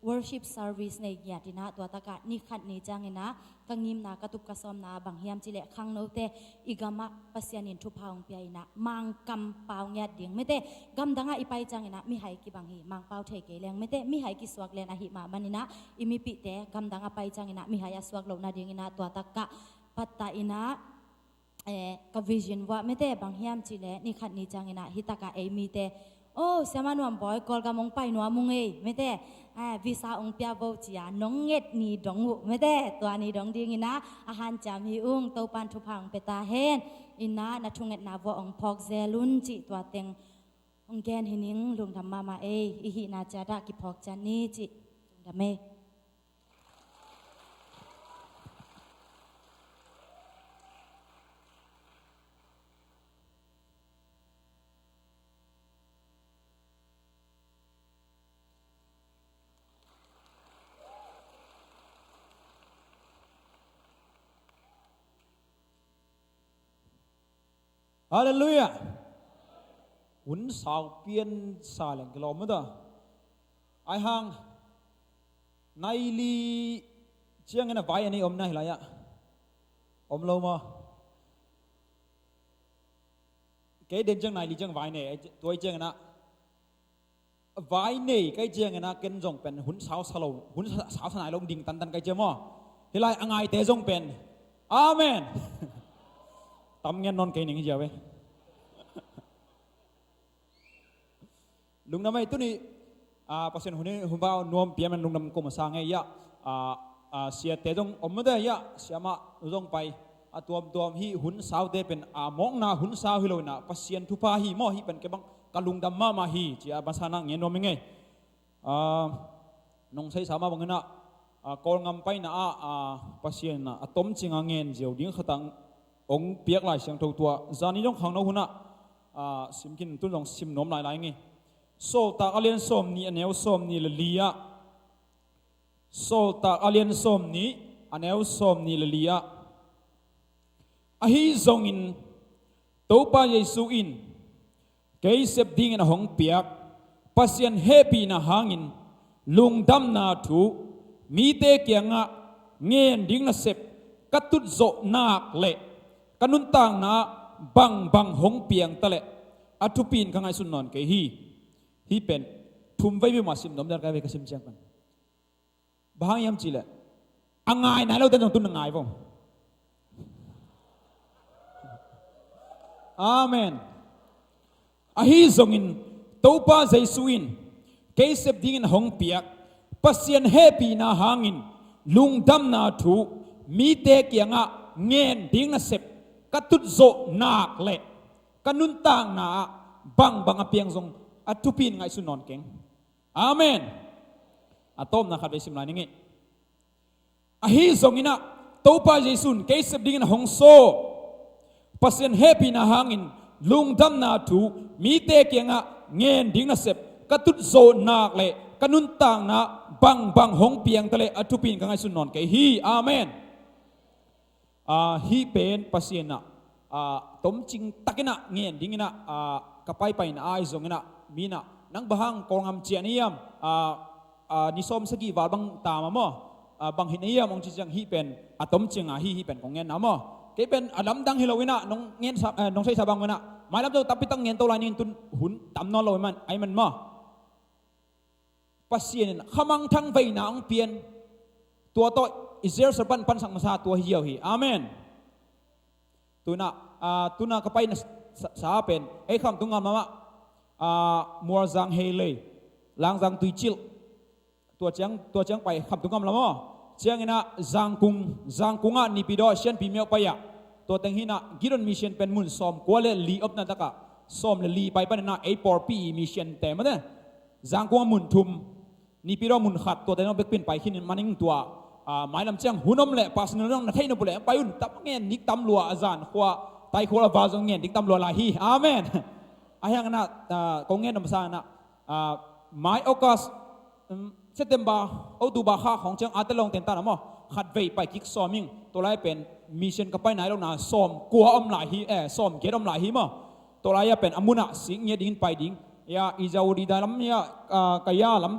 worship service ในเกียรตินะตัวตะกะนี่ขัดนี่จังอินะกังยิมนากระตุกกระซอมนาบางเฮียมจิเลขังโนเตอิกามะปัสยานินทุพาวงเปียอินะมังกำเป้าเงียดดิ่งไม่ได้กำดังอีไปจังอินะมีให้กี่บางฮีมังเป้าเทเกเลงไม่ได้มีให้กี่สวกเลนอหิมามันอินะอิมิปิเตกำดังไปจังอินะมีให้สวกโลนาดิ่งอินะตัวตะกะปัตตาอินะกับวิจินว่าไม่ได้บางเฮียมจิเลนี่ขัดนี่จังอินะฮิตากะมีเตโอ้เสียมันวันบ่อยกอลกำมงไปหนัวมุงไม่ได้วิสาองเปียโบจียน้องเง็ดนี่ดงไม่ได้ตัวนี้ดงดีงินะอาหารจามฮิอุ้งเต้าปันทุพังเปตาเฮนอินะนัทุงเง็ดนาบ่องพอกเซลุนจิตัวเต็งองแกนหินิงลุงทำมาอิหินาจาระกิพอกจันนี่จิดำเมฮาเลลูยาหุ่นสาวเปลี่ยนสาเลงกลอมด้ไอหังในลีเชียงกันนะไปอันนี้อมนะหิลายะอมโลมาเกยเดินจังไหนลีจังไว้เนี่ยตัวเจียงนะไว้เนี่ยเกยเจียงนะเกณฑ์จงเป็นหุ่นสาวสโลหุ่นสาวสนายลงดิ่งตันเกยเจียมอหิลายอ่างไงเตจงเป็นอาเมนตำเงินนอนเกยหนึ่งเดียวเว้ยลุงน้ำไม่ตัวนี้เปอร์เซ็นต์หุ่นนี้หุ่นบ่าวนวมเปียมันลุงน้ำกุมสร้างไงยะเสียเตจงอมไม่ได้ยะเสียมาจงไปตัวฮีหุ่นสาวเตเป็นมองหน้าหุ่นสาวฮิโลน่ะเปอร์เซ็นต์ทุพาฮีมอฮีเป็นแค่บังกะลุงดำมาฮีจีอาภาษาหนังเงี้ยนวมยังไงน้องใช้สามาบังเงินกอลงำไปนะเปอร์เซ็นต์นะต้มจิงเงินเจียวดิ้งขตังองเปียกลายเสียงตัวจานี้ต้องขังน้องหุ่นสิมกินตุ้นลองสิมน้มลายไงโซตาอเลียนส้มนี่อันเอวส้มนี่ละลียโซตาอเลียนส้มนี่อันเอวส้มนี่ละลียฮีซงอินตัวป้าเยซูอินเกยเสพดิ้งในห้องเปียกปัสยันเฮปีนะหางินลุงดำนาถูมีเตเกียงะเงียนดิ้งนะเสพกัตุดโซนักเละกันุนต่างนะบังหงเปียงตะเละอัตุปีนข้างไอสุนนอนเกฮีเป็นทุ่มไว้ไม่มาสิมน้ำเดือดกันไปกับสิมเชียงกันบางยามจีเลยอ่างไงไหนเราเดินตรงตุนอ่างไงพ่ออาเมนฮีซงอินตัวป้าใจสุอินเกยเสพดิ้งหงเปียกปัสยันเฮปีนาหางินลุงดำนาถูมีเตกยังอ่ะเงินดิ้งนะเสพกัตุดโซนักเละกันุนต่างนาบังอเปียงทรงอัตุปินไงสุนนอนเก่งอาเมนอัตอมนะครับไปสิมลายนี่ฮีซงอินะตัวป้าเยซุนเกยเสพดิ้งนะหงโซปัสยันเฮปีนาหางินลุงดำนาถูมีเตกยังอ่ะเงินดิ้งนะเสพกัตุดโซนักเละกันุนต่างนาบังหงเปียงทะเลอัตุปินไงสุนนอนเก่งฮีอาเมนฮีเป็นปัสยันนะต้มจิงตักนะเงียนดิ้งนะกับไปนะไอซงนะมีนะนังบางกองอำเจียนิยมนิสมสกีวาบังตามะมอบางหินนิยมองจิจังฮีเป็นต้มจิงฮีเป็นของเงียนนะมอเก็เป็นลำดังฮิโลวินะน้องเงียนน้องใช้สาบังวินะหมายรับตัวตับไปตั้งเงียนตัวลายนี่ตุนหุ่นตำนอนลอยมันไอมันมอปัสยันขมังทั้งไปนะองเปลี่ยน ตัวโตอิสราเอลสปันปันสังมาซาตัวเหี่ยวฮีอาเมนตุน่ากระไปนะสาเป็นไอ้คำตุงงามมามัวจังเฮเลยลางจังตุยจิลตัวเจียงไปคำตุงงามละมั้งเจียงนะจังกุงอ่ะนิปิโดเชียนพิเมียวไปอ่ะตัวเต็งหินะกิรอนมิเชียนเป็นมุนซอมกัวเลลีอบนั่นตะกะซอมเลลีไปปะนะไอ้ปอร์ปีมิเชียนแต่มันเนี่ยจังกุงมุนทุมนิปิโดมุนขัดตัวเต็งน้องเบกปินไปขินมันนิ่งตัวหมายลำเจียงหุ่นอมเละปัสนองนัทให้นบุเละไปอุ่นตับเงี้ยนิกตำลัวอาจารย์ขวาไตโคลาบาจงเงี้ยนิกตำลัวลาฮีอาเมนอายังนะกงเงี้ยนำซานะหมายออกัสเซตเทมบาเอาดูบาข้าของเจียงอาเตลงเต็นตานะมั้งขัดเวไปกิกซอมิงตัวไรเป็นมิชชั่นกับไปไหนแล้วนะซอมกัวอมลาฮีซอมเกตอมลาฮีมั้งตัวไรเป็นอามุนะสิงเงี้ยดิ้งไปดิ้งยาอิจาวดีดาลัมยากายาลัม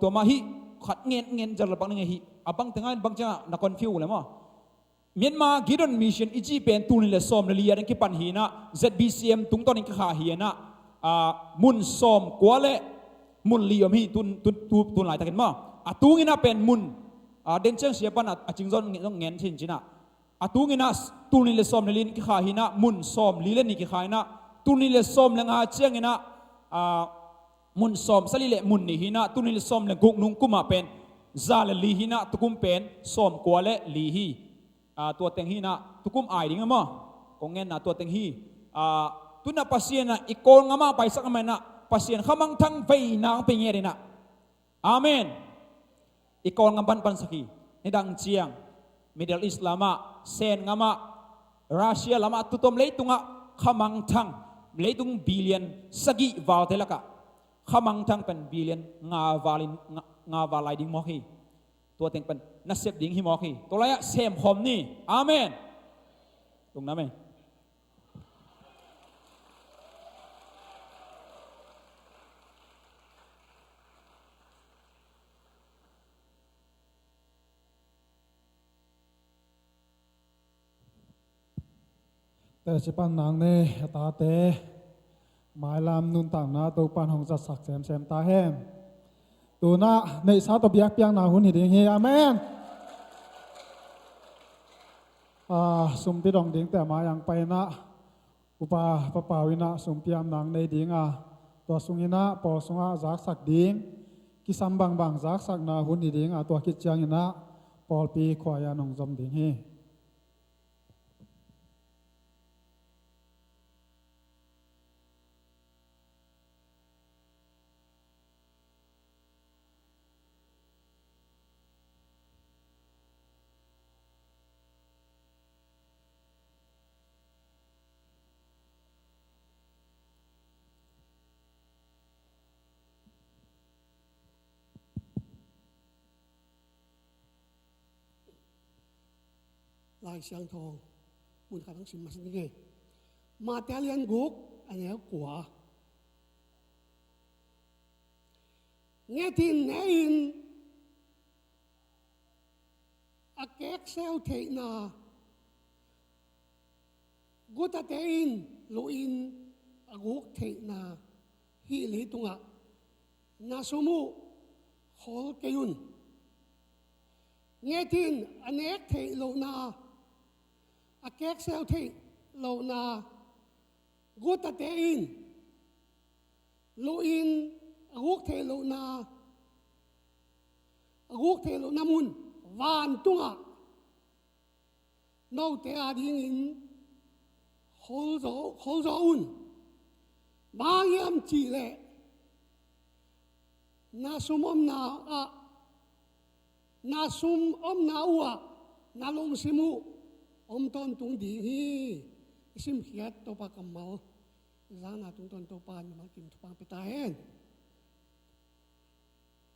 ตัวมาฮีขัดเงี้ยจะระบังเงี้ยฮีabang tengah bang cina nak confuse le mo Myanmar giron mission iji pen tu ni le som le liya ki pan hina ZBCM tung ton ki kha hiana mun som kwale mun liom hi tun lai takin mo atungina pen mun den chang sia pan achingzon ngen thin china atungina tu ni le som le lin ki kha hina mun som li le ni ki kha hina tu ni le som le nga chiangina mun som sali le mun ni hina tu ni le som le guk nung kuma pen zala lihi na tukum pen som kwale lihi tua teng hi na tukum ai ding mo kongen na tua teng hi tuna pasien na ikol ngama pai sak na pasien khamang thang vei nang pengeri na amen ikol ngaban pan saki nidang chiang Middle East lama sen ngama Russia lama tutom leitunga khamang thang leitung billion sagi wal telaka khamang thang pen billion nga valai ding mo hiตัวเต็งเป็นนัสเซบดิ้งฮิมอคีตัวไรอะเซมคอมนี่อาเมนตรงนั้นไหมแต่สิปันนางเนตาเตหมายลำนุนต่างนาตัวปันของจัดสักแซมตาแห้งตัวน่ะในสาตบยักเปียงนาหุ่นหิดิงเฮียอาเมนสุมพิดองดิ้งแต่มาอย่างไปนะอุปาปะปาวินะสุมพิยามนางในดิ้งตัวสุงินะปอสุงะจักสักดิ้งกิสัมบังบังจักสักนาหุ่นหิดิงตัวกิจจังยินะปอลปีขวายานองจำดิ้งเฮลายเสียงทองมุนขาทั้งสิมมาสิงเงมาแต่เลียนกุกอันนี้กัวเงี้ยทินเงี้ยนอาเก็กเซลเทนากุตเตอินลุอินอากุกเทนาฮิลิตุงะนาสุมุขอลเกยุนเงี้ยทินอันเอกเทโลนาอาเก็กเซลเทโลนากุตเตอินลุอินอากุกเทโลนาอากุกเทโลนามุนวานตุงะนอกเตอาดิงินโคโซอุนบางยามจีเลนาสุมอมนานาซุมอมนาอัวนาลงสิมูอมต้นตุงดีฮีสิมเขียดตัวปากกำเมาจานาตุงต้นตัวปานมากินทุปังไปตายเอง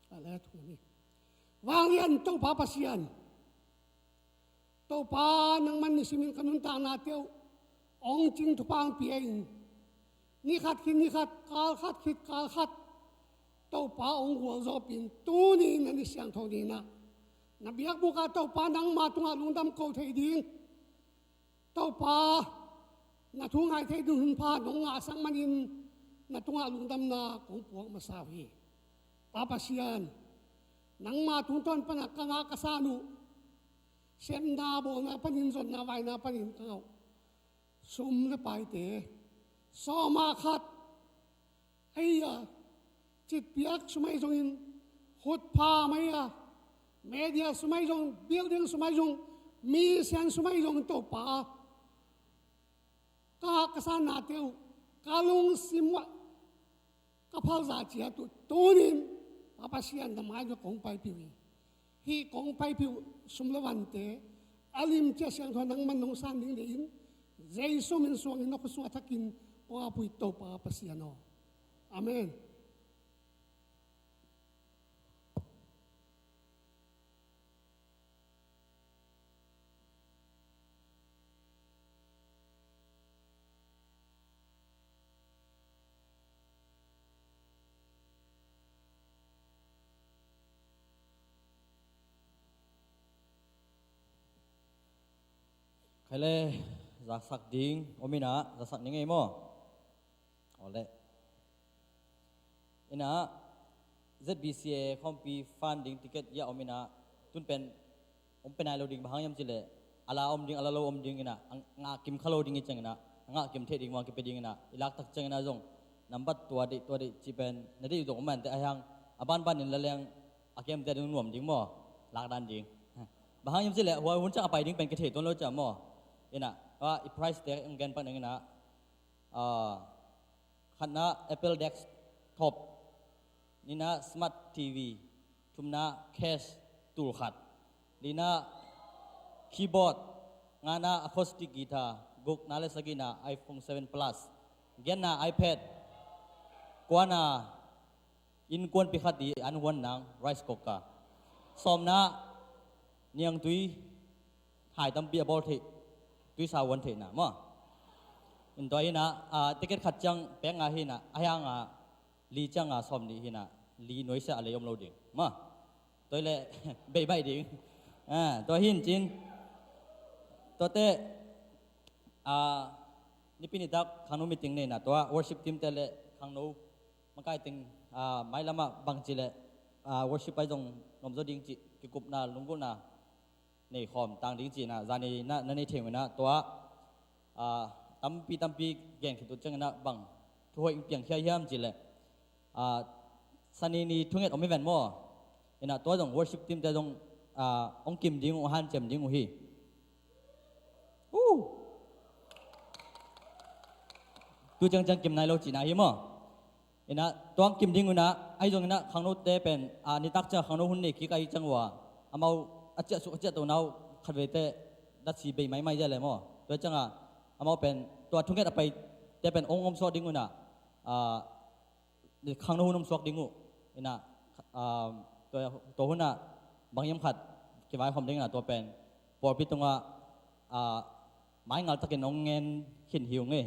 อะไรทุกนี้วางยันตัวปาปัสยันตัวปานังมันนิสิมินขนุนตานาเตียวองจริงทุปังเปียงนี่ขัดคิดนี่ขัดกาลขัดคิดกาลขัดตัวปาองหัวโซปินตัวนี้นั่นเสียงทองดีนะนับยักบุกาตัวปานังมาตุงอาลุงดำโกเทดิงตัวปานาทุงไอเทดุนพาหนงอาสังมันินนาตุงอาลุงดำนาของพวกมาสาวีปาปัสยัน nang matungton pa na kanga kasano, siyem na bo na panin zon na vay na panin kangaw, sum na paite, so makat, ay chit piak sumay zongin, hot pa maya, media sumay zong, building sumay zong, misiyan sumay zong to pa, kakasan natin, kalong simwa, kapal sa siya to, tunin, papasiyan na mga kong paipiwi. Hi kong paipiw sumlawante, alim siya siyang ng manong sanding din, zay suminsuang inakusuatakin, o nga po ito papasiyan o. Amen. Kale zaksak ding omina zaksak ningai mo. Ole. Ina ZBCA kompi funding ticket ya omina tun pen ompenai loading bahang yam chile ala om ding ala lo om ding ina nga kim khalo ding ichang ina nga kim the ding wa ki pe ding ina ilak tak chang ina jong number tua di chipen nadi dong man te ayang aban ban in laleng akem te ding nuam ding mo lak dan ding bahang yam chile wa hun cha apai ding pen ke the ton lo cha mo ina wa I price tag ngan pan ina khana Apple desktop nina smart TV tumna cash tool khat nina keyboard ngana acoustic guitar guk nale sagina iPhone 7 Plus genna iPad kwana in kwan pi khati an wan nang rice cooker somna niang tui hai tam pi abol thi tui sa wan the na mo in toy na ticket khat chang peng a hi na ayang li chang som ni hi na li noi sa le yom lo ding ma toy le bei bai ding toy hin chin to te ni pini dak khanu meeting ne na to worship team te le khangno makai ting mai lama bang chi le worship pai jong nom zo ding chi ki kup na lunggu na nei khom tang ding chi na zani na nei theng na to tampi geng ki tu chang na bang thoi piang khia yam chi le sani ni thunget omi ven mo ina to jong worship team te jong ong kim ding o han chem ding o hi tu chang kim nai lo chi na hi mo ina tong kim ding una ai jong ina khangno te pen ni tak cha khangno hun ne ki kai changwa amau acha su acha to nau khatwe te dat si be mai ja le mo to changa amau pen to thunget apai te pen ong om so ding una khangno hunum sok dingu ina to huna bangyam khat ki vai khom ding na to pen por pi tunga mai ngal takin ong ngen khin hiu nge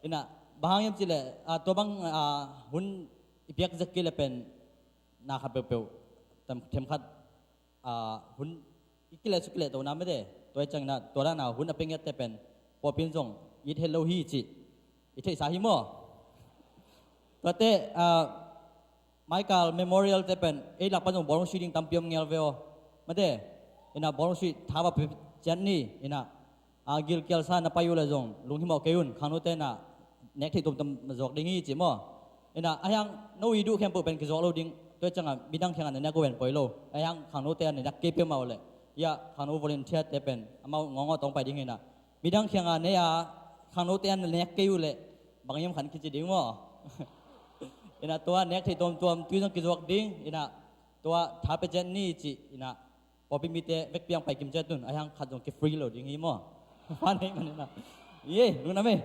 ina bahang yam chile to bang hun ipiak zakile pen na khat pe tam them khat hun ikile sukile to na me de to chang na to ra na hun apeng te pen po pin jong it hello hi chi ithei sa hi mo to te Michael Memorial te pen e lak pa jong borong shooting tampiam ngel veo ma de ina borong shi thawa pe jan ni ina gil kel sa na payu la jong lung hi mo keun khanu te na nek thi tum tam jok ding hi chi mo ina ayang no i du khem pu pen ki jok lo ding to changa bidang khang an na ko wen poi lo ayang khanu te ne dak ke pe ma le ya khanu volunteer te pen amau ngong tong pai ding ina bidang khang an ne ya khanu te an nek ke yu le bang yam khan ki chi ding mo ina to nek thi tom tu jong ki jok ding ina to tha pe jen ni chi ina popi mi te vek piang pai kim cha tun ayang khat jong ki free lo ding hi mo fan nei man na ye lu na me